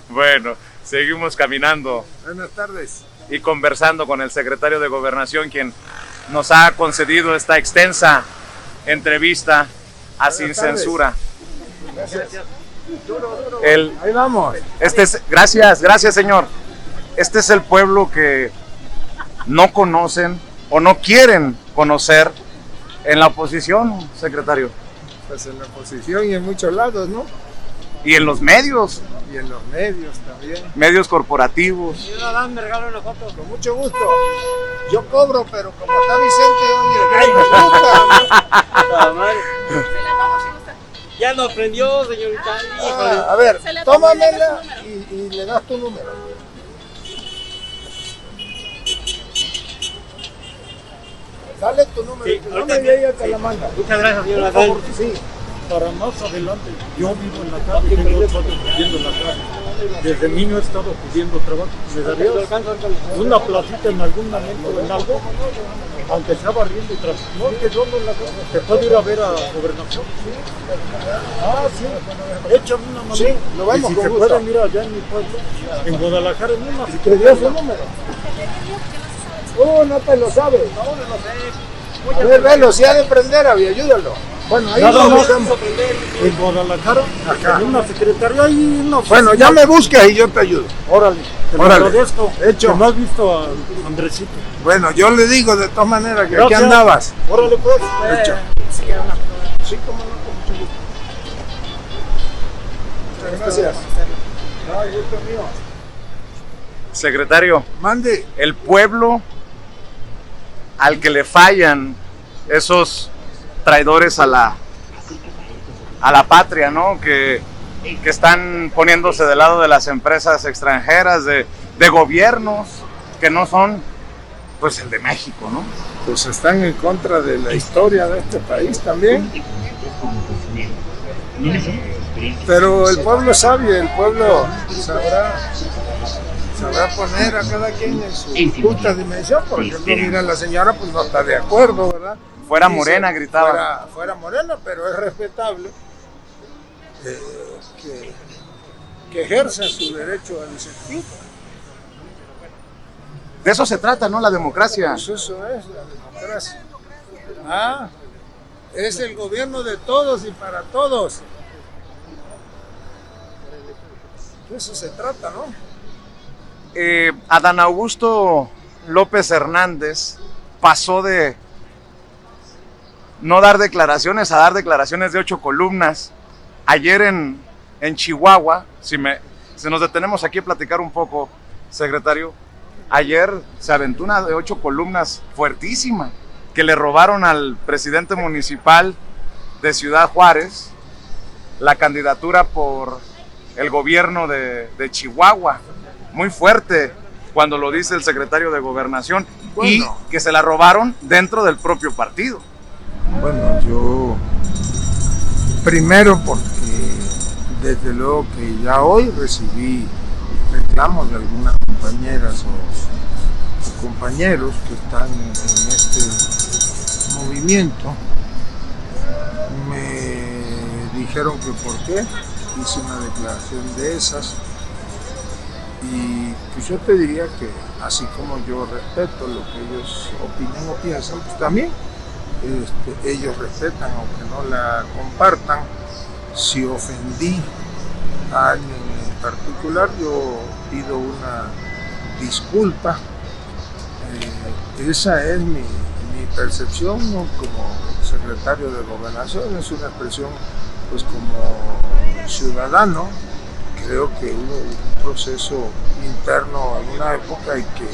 Bueno, seguimos caminando. Buenas tardes. Y conversando con el secretario de Gobernación, quien nos ha concedido esta extensa entrevista a Sin Censura. Gracias. Ahí vamos. Gracias, señor. Este es el pueblo que no conocen o no quieren conocer en la oposición, secretario. Pues en la oposición y en muchos lados, ¿no? Y en los medios. Y en los medios también. Medios corporativos. Señor Adán, me regalo una foto. Con mucho gusto. Yo cobro, pero como está Vicente, Ya nos prendió, señorita. A ver, tómamela y le das tu número. Dale tu número. Sí, No ella te la manda. Muchas gracias, señor Por favor, Adán. sí. Para más adelante, yo vivo en la calle, tengo 8 años viviendo en la calle. Desde niño he estado pidiendo trabajo. ¿Me darías una placita en algún momento, en algo? Aunque sea barriendo y trabajando. No, que yo no la cosa. ¿Te puedo ir a ver a Gobernación? Ah, sí. Échame una mano. Sí, lo vemos y si con se gusto. pueden ir allá en mi pueblo, en Guadalajara, en una. ¿Y te dio su número? No te lo sabes. No, no lo sé. A ver, velo, si ha de prender, ayúdalo. Bueno, ahí Nada lo más buscamos. en Guadalajara, en una secretaría, ahí no. Bueno, ya me busques y yo te ayudo. Órale, te lo Órale. agradezco. Hecho. Que no has visto a Andresito. Bueno, yo le digo de todas maneras que aquí Gracias. andabas. Órale, pues. Hecho. Sí, cómo no, con mucho gusto. Muchas gracias. No, gusto mío. Secretario, Mande. el pueblo al que le fallan esos traidores a la patria, ¿no? Que están poniéndose del lado de las empresas extranjeras, de gobiernos que no son, pues, el de México, ¿no? Pues están en contra de la historia de este país también. Pero el pueblo es sabio, el pueblo sabrá poner a cada quien en su justa dimensión. Por ejemplo, mira, la señora pues no está de acuerdo, ¿verdad? Fuera Dice, Morena, gritaba. Fuera Morena, pero es respetable que ejerza su derecho a disentir. De eso se trata, ¿no? La democracia. Pues eso es la democracia. Es el gobierno de todos y para todos. De eso se trata, ¿no? Adán Augusto López Hernández pasó de no dar declaraciones a dar declaraciones de 8 columnas. Ayer en Chihuahua, si nos detenemos aquí a platicar un poco, secretario, ayer se aventó una de 8 columnas fuertísima que le robaron al presidente municipal de Ciudad Juárez la candidatura por el gobierno de Chihuahua. Muy fuerte cuando lo dice el secretario de Gobernación. Bueno, y que se la robaron dentro del propio partido. Bueno, yo primero porque desde luego que ya hoy recibí reclamos de algunas compañeras o compañeros que están en este movimiento. Me dijeron que por qué hice una declaración de esas. Y pues yo te diría que así como yo respeto lo que ellos opinan o piensan, pues también ellos respetan aunque no la compartan. Si ofendí a alguien en particular, yo pido una disculpa. Esa es mi percepción, ¿no? Como secretario de Gobernación, es una expresión pues como ciudadano. Creo que hubo un proceso interno en una época y que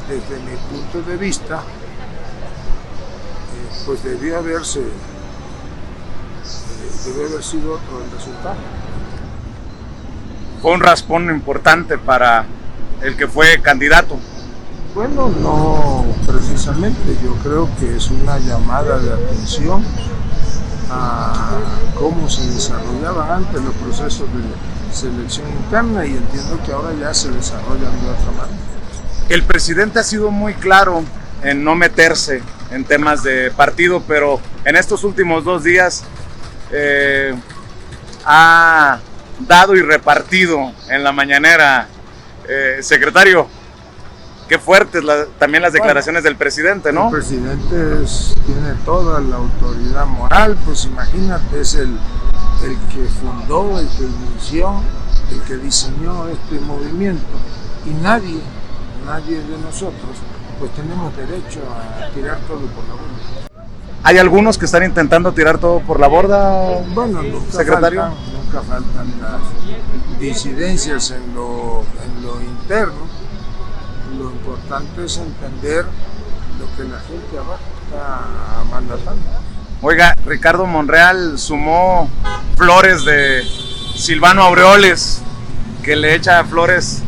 desde mi punto de vista pues debió haberse debe haber sido otro el resultado. Fue un raspón importante para el que fue candidato. Bueno, no precisamente, yo creo que es una llamada de atención a cómo se desarrollaban antes los procesos de selección interna, y entiendo que ahora ya se desarrollan de otra manera. El presidente ha sido muy claro en no meterse en temas de partido, pero en estos últimos 2 días ha dado y repartido en la mañanera. Secretario, qué fuertes también las declaraciones del presidente, ¿no? El presidente tiene toda la autoridad moral, pues imagínate, es el que fundó, el que inició, el que diseñó este movimiento, y nadie de nosotros pues tenemos derecho a tirar todo por la borda. ¿Hay algunos que están intentando tirar todo por la borda, bueno, secretario? Nunca faltan las disidencias en lo interno. Lo importante es entender lo que la gente abajo está mandatando. Oiga, Ricardo Monreal sumó flores de Silvano Aureoles, que le echa flores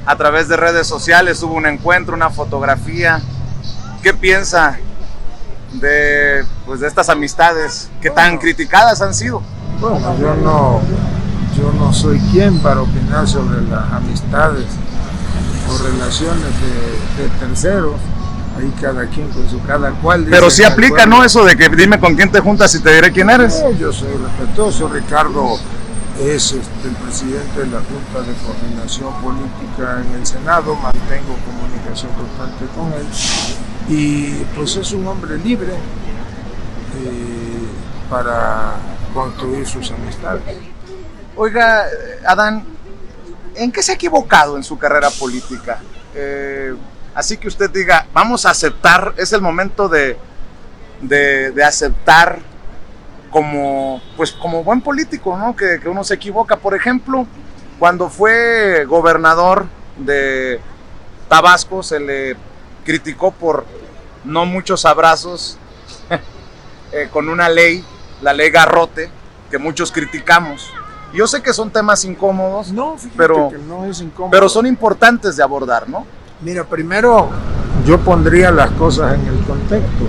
a través de redes sociales. Hubo un encuentro, una fotografía. ¿Qué piensa de estas amistades que tan criticadas han sido? Bueno, yo no soy quien para opinar sobre las amistades o relaciones de terceros. Ahí cada quien con su cada cual. Pero sí aplica, ¿no? Eso de que dime con quién te juntas y te diré quién eres. Yo soy respetuoso. Ricardo es el presidente de la Junta de Coordinación Política en el Senado. Mantengo comunicación constante con él. Y pues es un hombre libre para construir sus amistades. Oiga, Adán, ¿en qué se ha equivocado en su carrera política? Así que usted diga, vamos a aceptar, es el momento de aceptar como buen político, ¿no? Que uno se equivoca. Por ejemplo, cuando fue gobernador de Tabasco, se le criticó por no muchos abrazos con una ley, la ley Garrote, que muchos criticamos. Yo sé que son temas incómodos, no, pero que no es incómodo. Pero son importantes de abordar, ¿no? Mira, primero yo pondría las cosas en el contexto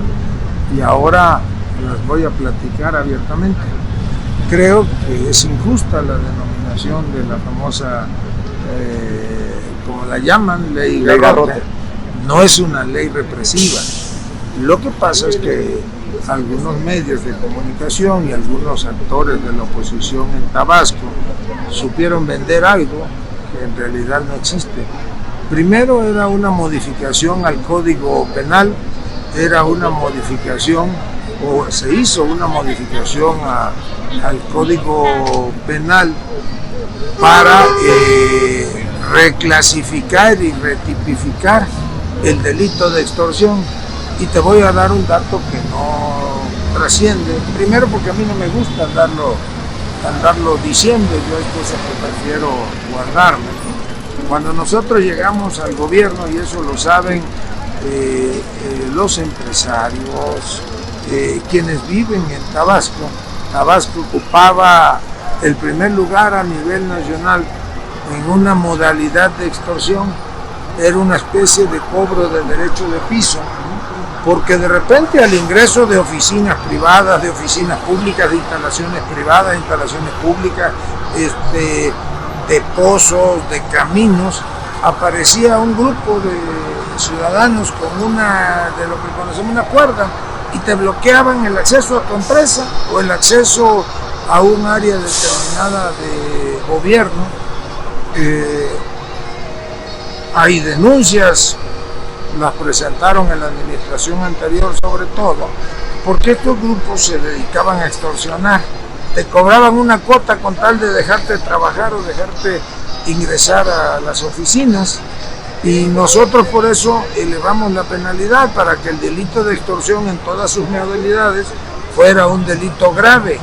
y ahora las voy a platicar abiertamente. Creo que es injusta la denominación de la famosa, como la llaman, ley Garrote. No es una ley represiva. Lo que pasa es que algunos medios de comunicación y algunos actores de la oposición en Tabasco supieron vender algo que en realidad no existe. Primero era una modificación al Código Penal, era una modificación, o se hizo una modificación al Código Penal para reclasificar y retipificar el delito de extorsión. Y te voy a dar un dato que no trasciende. Primero porque a mí no me gusta andarlo diciendo, yo hay cosas que prefiero guardarme. Cuando nosotros llegamos al gobierno, y eso lo saben los empresarios, quienes viven en Tabasco, Tabasco ocupaba el primer lugar a nivel nacional en una modalidad de extorsión. Era una especie de cobro de derecho de piso, porque de repente al ingreso de oficinas privadas, de oficinas públicas, de instalaciones privadas, de instalaciones públicas, de pozos, de caminos, aparecía un grupo de ciudadanos con una, de lo que conocemos, una cuerda, y te bloqueaban el acceso a tu empresa o el acceso a un área determinada de gobierno. Hay denuncias, las presentaron en la administración anterior sobre todo, porque estos grupos se dedicaban a extorsionar. Te cobraban una cuota con tal de dejarte trabajar o dejarte ingresar a las oficinas, y nosotros por eso elevamos la penalidad para que el delito de extorsión en todas sus modalidades fuera un delito grave.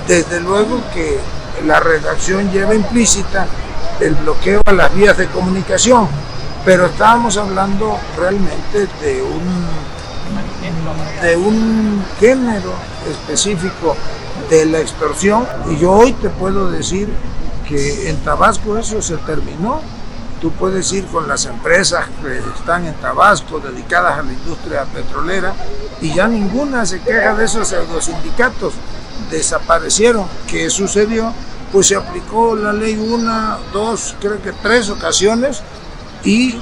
Desde luego que la redacción lleva implícita el bloqueo a las vías de comunicación, pero estábamos hablando realmente de de un género específico de la extorsión, y yo hoy te puedo decir que en Tabasco eso se terminó. Tú puedes ir con las empresas que están en Tabasco dedicadas a la industria petrolera y ya ninguna se queja de esos pseudosindicatos. Desaparecieron. ¿Qué sucedió? Pues se aplicó la ley 1, 2, creo que 3 ocasiones y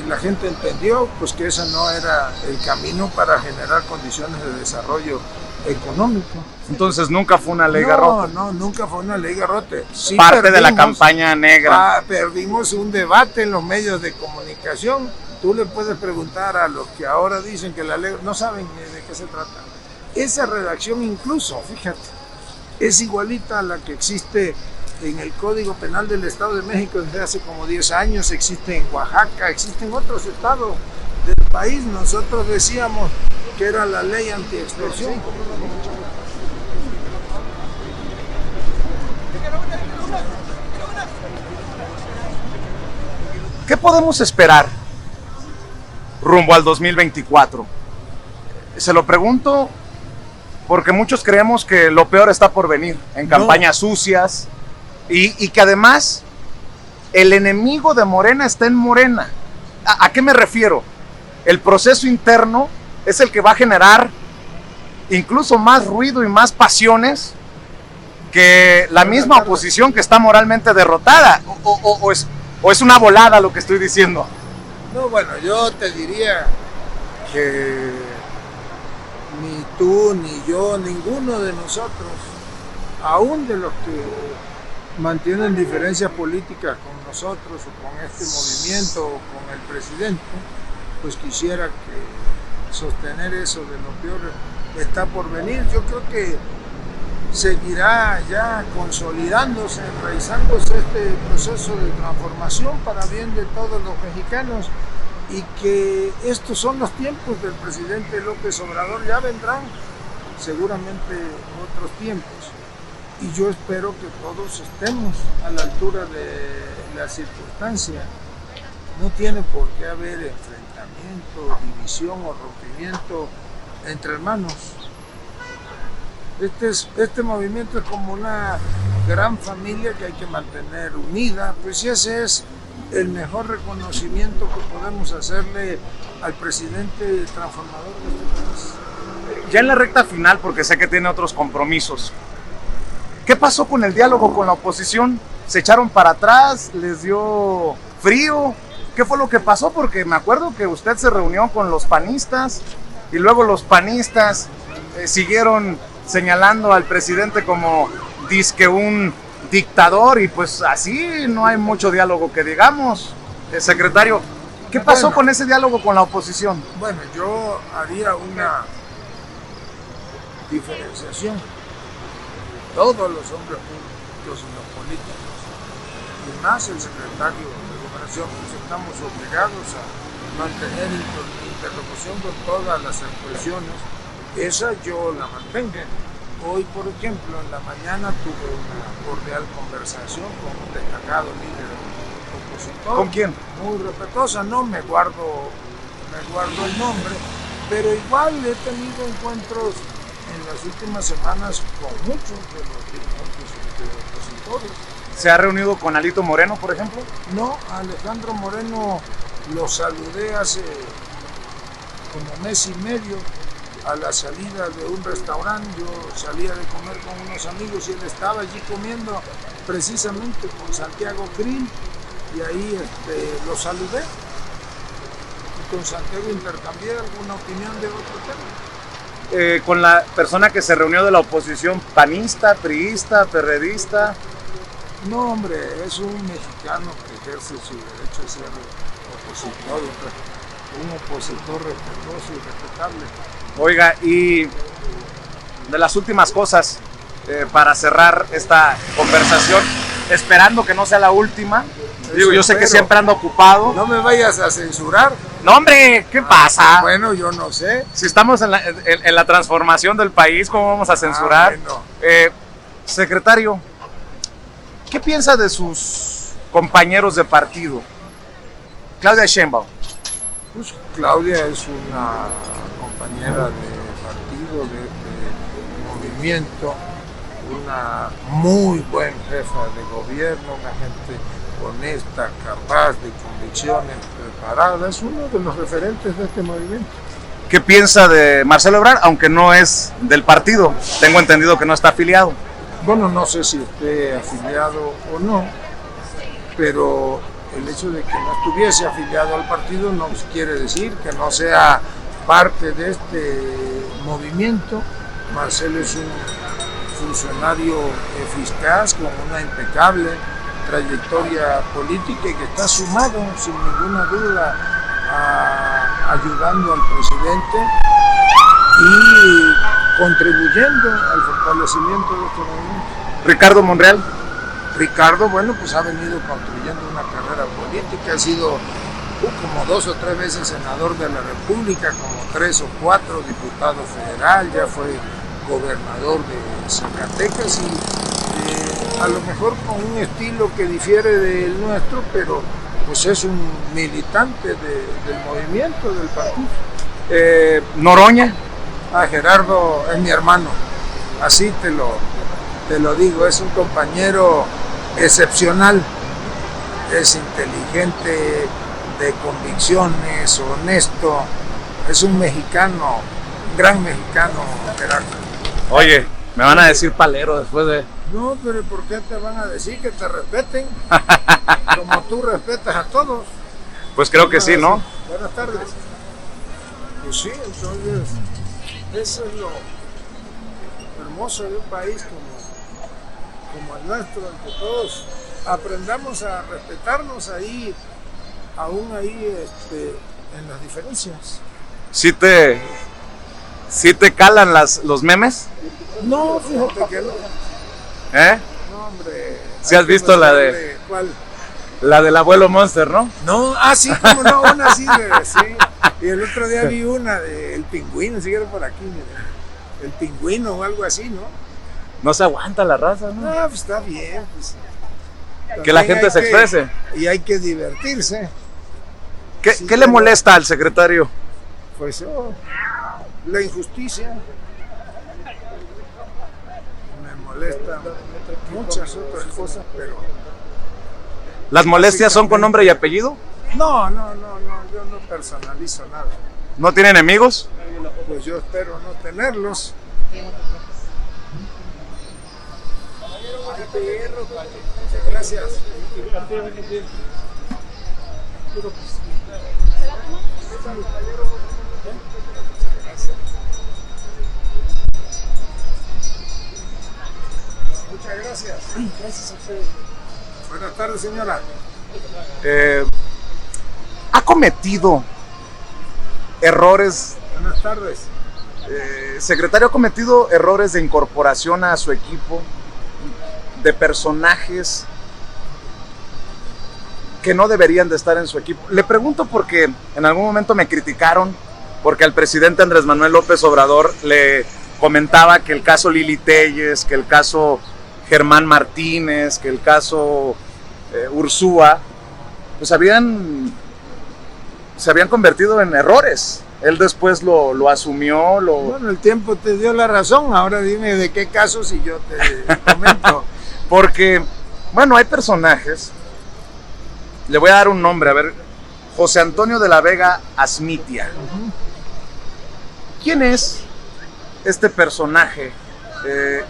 la gente entendió pues que ese no era el camino para generar condiciones de desarrollo económico. Entonces nunca fue una ley garrote. No, nunca fue una ley garrote. Sí, parte de la campaña negra. Perdimos un debate en los medios de comunicación. Tú le puedes preguntar a los que ahora dicen que la ley, no saben de qué se trata. Esa redacción incluso, fíjate, es igualita a la que existe en el Código Penal del Estado de México desde hace como 10 años, existe en Oaxaca, existe en otros estados del país. Nosotros decíamos que era la ley anti-extorsión. ¿Qué podemos esperar rumbo al 2024? Se lo pregunto porque muchos creemos que lo peor está por venir, en campañas sucias, y que además el enemigo de Morena está en Morena. ¿A qué me refiero? El proceso interno es el que va a generar incluso más ruido y más pasiones que la misma oposición que está moralmente derrotada. ¿O es una volada lo que estoy diciendo? No, bueno, yo te diría que ni tú, ni yo, ninguno de nosotros, aún de los que mantienen diferencias políticas con nosotros o con este movimiento o con el presidente, pues quisiera que sostener eso de lo peor está por venir. Yo creo que seguirá ya consolidándose, enraizándose este proceso de transformación para bien de todos los mexicanos, y que estos son los tiempos del presidente López Obrador. Ya vendrán seguramente otros tiempos y yo espero que todos estemos a la altura de la circunstancia. No tiene por qué haber enfrentamiento, división o rompimiento entre hermanos. Este movimiento es como una gran familia que hay que mantener unida, pues ese es el mejor reconocimiento que podemos hacerle al presidente transformador de este país. Ya en la recta final, porque sé que tiene otros compromisos, ¿qué pasó con el diálogo con la oposición? ¿Se echaron para atrás? ¿Les dio frío? ¿Qué fue lo que pasó? Porque me acuerdo que usted se reunió con los panistas y luego los panistas siguieron señalando al presidente como dizque un dictador, y pues así no hay mucho diálogo que digamos. Secretario, ¿qué pasó con ese diálogo con la oposición? Bueno, yo haría una diferenciación. Todos los hombres públicos y los políticos, y más el secretario de Gobernación, pues estamos obligados a mantener interlocución con todas las expresiones. Esa yo la mantengo. Hoy, por ejemplo, en la mañana tuve una cordial conversación con un destacado líder opositor. ¿Con quién? Muy respetuosa, no me guardo el nombre, pero igual he tenido encuentros en las últimas semanas con muchos de los dirigentes opositores. ¿Se ha reunido con Alito Moreno, por ejemplo? No, a Alejandro Moreno lo saludé hace como mes y medio a la salida de un restaurante. Yo salía de comer con unos amigos y él estaba allí comiendo precisamente con Santiago Krill, y ahí lo saludé y con Santiago intercambié alguna opinión de otro tema. Con la persona que se reunió de la oposición, panista, priista, perredista. No, hombre, es un mexicano que ejerce su derecho a ser opositor, un opositor respetuoso y respetable. Oiga, y de las últimas cosas, para cerrar esta conversación, esperando que no sea la última. Digo, yo sé que siempre ando ocupado. No me vayas a censurar. No, hombre, ¿qué pasa? Bueno, yo no sé. Si estamos en la transformación del país, ¿cómo vamos a censurar? Bueno. Secretario, ¿qué piensa de sus compañeros de partido? Claudia Sheinbaum. Pues Claudia es una compañera de partido, de este movimiento, una muy buena jefa de gobierno, una gente honesta, capaz, de convicciones, preparada, es uno de los referentes de este movimiento. ¿Qué piensa de Marcelo Ebrard, aunque no es del partido? Tengo entendido que no está afiliado. Bueno, no sé si esté afiliado o no, pero el hecho de que no estuviese afiliado al partido no quiere decir que no sea parte de este movimiento. Marcelo es un funcionario eficaz, con una impecable trayectoria política y que está sumado, sin ninguna duda, ayudando al presidente y contribuyendo al fortalecimiento de este movimiento. Ricardo Monreal. Ricardo, bueno, pues ha venido construyendo una carrera política, ha sido como 2 o 3 veces senador de la República, como 3 o 4 diputado federal, ya fue gobernador de Zacatecas y a lo mejor con un estilo que difiere del nuestro, pero pues es un militante del movimiento, del partido. Noroña. Gerardo es mi hermano, así te lo digo, es un compañero excepcional, es inteligente, de convicciones, honesto, es un mexicano, un gran mexicano, Gerardo. Oye, me van a decir palero después de... No, pero ¿por qué te van a decir que te respeten? Como tú respetas a todos. Pues creo que sí, ¿no? Buenas tardes. Pues sí, entonces, eso es lo hermoso de un país como el nuestro, en que todos aprendamos a respetarnos ahí, aún ahí en las diferencias. ¿Sí te calan los memes? No, fíjate que no. No, hombre. ¿Sí has visto la de... ¿Cuál? La del abuelo Monster, ¿no? No, sí, como no, una así, sí. Y el otro día vi una del pingüino, si por aquí, mire. El pingüino o algo así, ¿no? No se aguanta la raza, ¿no? No, pues está bien, pues. Que la gente se exprese. Y hay que divertirse. ¿Qué le molesta al secretario? Pues la injusticia. Me molesta muchas otras cosas, pero... ¿Las molestias son con nombre y apellido? No, yo no personalizo nada. ¿No tiene enemigos? Pues yo espero no tenerlos. Gracias. Muchas gracias. Gracias a usted. Buenas tardes, señora. ¿Ha cometido errores? Buenas tardes. Secretario, ¿ha cometido errores de incorporación a su equipo de personajes que no deberían de estar en su equipo? Le pregunto porque en algún momento me criticaron porque al presidente Andrés Manuel López Obrador le comentaba que el caso Lili Téllez, que el caso Germán Martínez, que el caso Ursúa, pues se habían convertido en errores. Él después lo asumió. Bueno, el tiempo te dio la razón. Ahora dime de qué casos y yo te comento. Porque, bueno, hay personajes. Le voy a dar un nombre, a ver. José Antonio de la Vega Asmitia. ¿Quién es este personaje?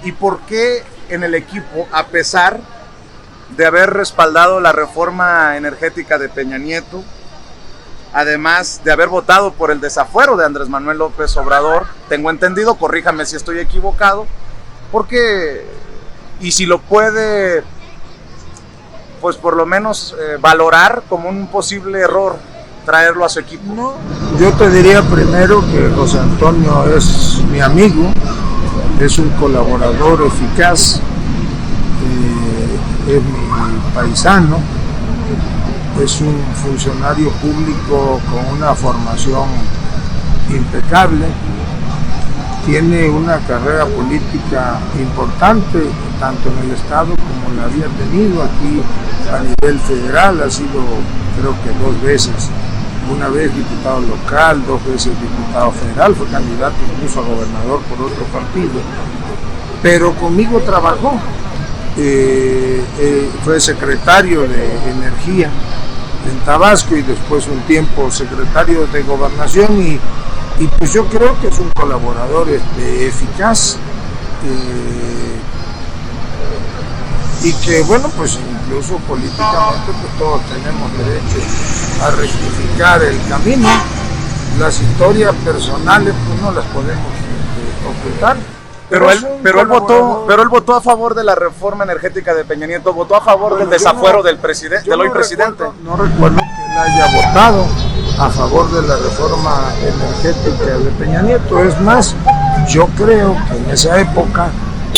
¿Y por qué en el equipo, a pesar de haber respaldado la reforma energética de Peña Nieto, además de haber votado por el desafuero de Andrés Manuel López Obrador, tengo entendido, corríjame si estoy equivocado, porque, y si lo puede, pues por lo menos valorar como un posible error, traerlo a su equipo? No, yo te diría primero que José Antonio es mi amigo, es un colaborador eficaz, es mi paisano, es un funcionario público con una formación impecable, tiene una carrera política importante, tanto en el Estado como la había tenido aquí a nivel federal, ha sido creo que 2 veces una vez diputado local, 2 veces diputado federal, fue candidato incluso a gobernador por otro partido, pero conmigo trabajó, fue secretario de Energía en Tabasco y después un tiempo secretario de Gobernación y pues yo creo que es un colaborador eficaz y que bueno, pues incluso políticamente pues todos tenemos derecho a rectificar el camino. Las historias personales pues no las podemos ocultar. Pero él votó a favor de la reforma energética de Peña Nieto, votó a favor del desafuero del hoy presidente. No recuerdo que él haya votado a favor de la reforma energética de Peña Nieto. Es más, yo creo que en esa época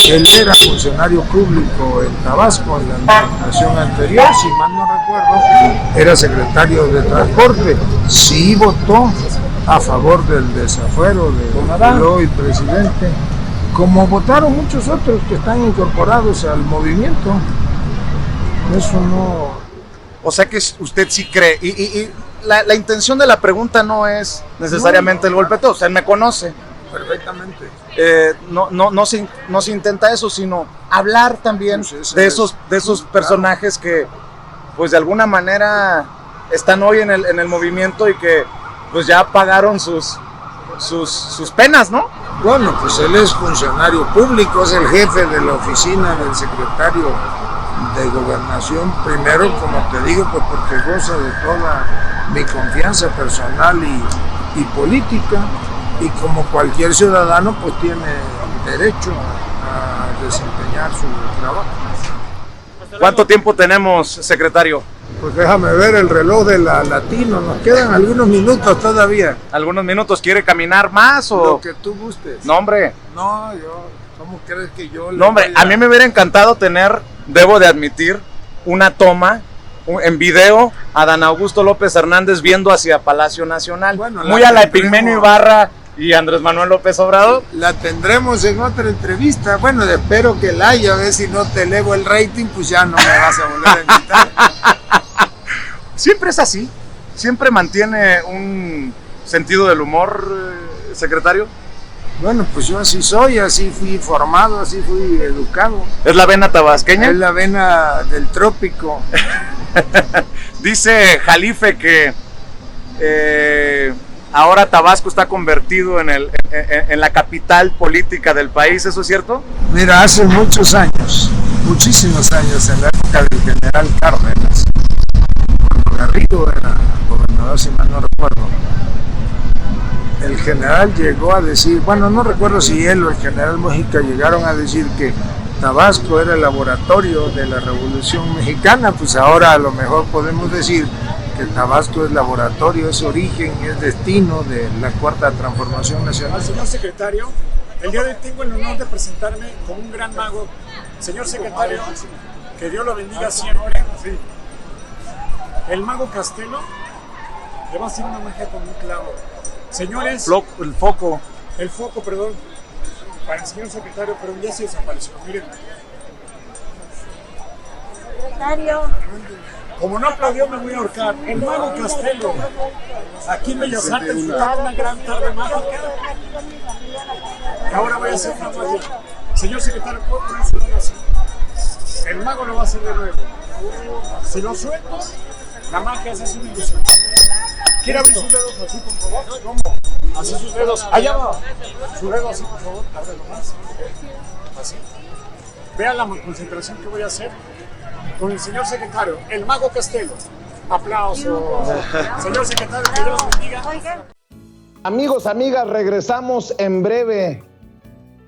él era funcionario público en Tabasco, en la administración anterior, si mal no recuerdo, era secretario de Transporte. Sí votó a favor del desafuero del hoy presidente, como votaron muchos otros que están incorporados al movimiento. Eso no... O sea que usted sí cree, y la intención de la pregunta no es necesariamente el golpeteo, usted me conoce. Perfectamente. No se intenta eso, sino hablar también de esos personajes que pues de alguna manera están hoy en el movimiento y que pues ya pagaron sus penas, ¿no? Bueno, pues él es funcionario público, es el jefe de la oficina del secretario de Gobernación, primero, como te digo, pues porque goza de toda mi confianza personal y política, y como cualquier ciudadano, pues tiene derecho a desempeñar su trabajo. ¿Cuánto tiempo tenemos, secretario? Pues déjame ver el reloj de la Latino, nos quedan algunos minutos todavía. ¿Algunos minutos? ¿Quiere caminar más o...? Lo que tú gustes. No, hombre. No, ¿cómo crees que yo...? No, hombre, a mí me hubiera encantado tener, debo de admitir, una toma en video a Dan Augusto López Hernández viendo hacia Palacio Nacional. Bueno, muy a la Epigmenio Ibarra y Andrés Manuel López Obrador. La tendremos en otra entrevista. Bueno, espero que la haya, a ver si no te elevo el rating, pues ya no me vas a volver a invitar. Siempre es así, siempre mantiene un sentido del humor, secretario. Bueno, pues yo así soy, así fui formado, así fui educado. ¿Es la vena tabasqueña? Es la vena del trópico. Dice Jalife que ahora Tabasco está convertido en la capital política del país, ¿eso es cierto? Mira, hace muchos años, muchísimos años, en la época del general Cárdenas, cuando Garrido era gobernador, si mal no recuerdo, el general llegó a decir, bueno, no recuerdo si él o el general Mujica llegaron a decir que Tabasco era el laboratorio de la Revolución Mexicana. Pues ahora a lo mejor podemos decir que Tabasco es laboratorio, es origen, es destino de la Cuarta Transformación Nacional. Señor secretario, el día de hoy tengo el honor de presentarme como un gran mago. Señor secretario, que Dios lo bendiga siempre. El mago Castelo le va a hacer una magia con un clavo. Señores, el foco, perdón, para el señor secretario, pero ya se desapareció. Miren. Secretario. Como no aplaudió, me voy a ahorcar. El mago Castelo, aquí en Bellas Artes, disfrutaba una gran tarde mágica. Y ahora voy a hacer una magia. Señor secretario, ¿puedo poner su dedo así? El mago lo va a hacer de nuevo. Si lo suelto, la magia se hace una ilusión. ¿Quiere abrir sus dedos así, por favor? ¿Cómo? Así sus dedos. Allá va. Su dedo así, por favor. Ábrelo más. Así. Vean la concentración que voy a hacer con el señor secretario, el mago Castelo. Aplausos. Señor secretario, que Dios bendiga. Amigos, amigas, regresamos en breve.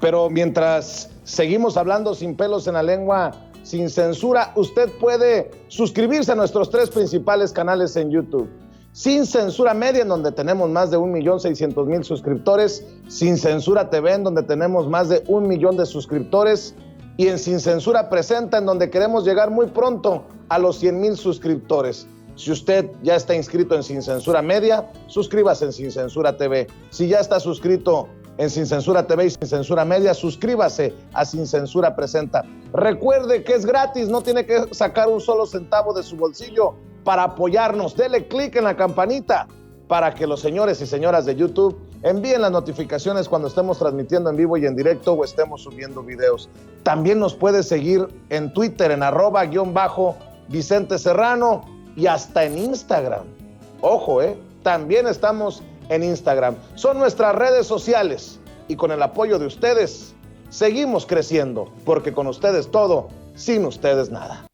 Pero mientras seguimos hablando sin pelos en la lengua, sin censura, usted puede suscribirse a nuestros 3 principales canales en YouTube. Sin Censura Media, en donde tenemos más de 1,600,000 suscriptores. Sin Censura TV, en donde tenemos más de 1 millón de suscriptores. Y en Sin Censura Presenta, en donde queremos llegar muy pronto a los 100,000 suscriptores. Si usted ya está inscrito en Sin Censura Media, suscríbase en Sin Censura TV. Si ya está suscrito en Sin Censura TV y Sin Censura Media, suscríbase a Sin Censura Presenta. Recuerde que es gratis, no tiene que sacar un solo centavo de su bolsillo para apoyarnos. Dele clic en la campanita para que los señores y señoras de YouTube envíen las notificaciones cuando estemos transmitiendo en vivo y en directo o estemos subiendo videos. También nos puedes seguir en Twitter en @Vicente Serrano y hasta en Instagram. Ojo, también estamos en Instagram. Son nuestras redes sociales y con el apoyo de ustedes seguimos creciendo, porque con ustedes todo, sin ustedes nada.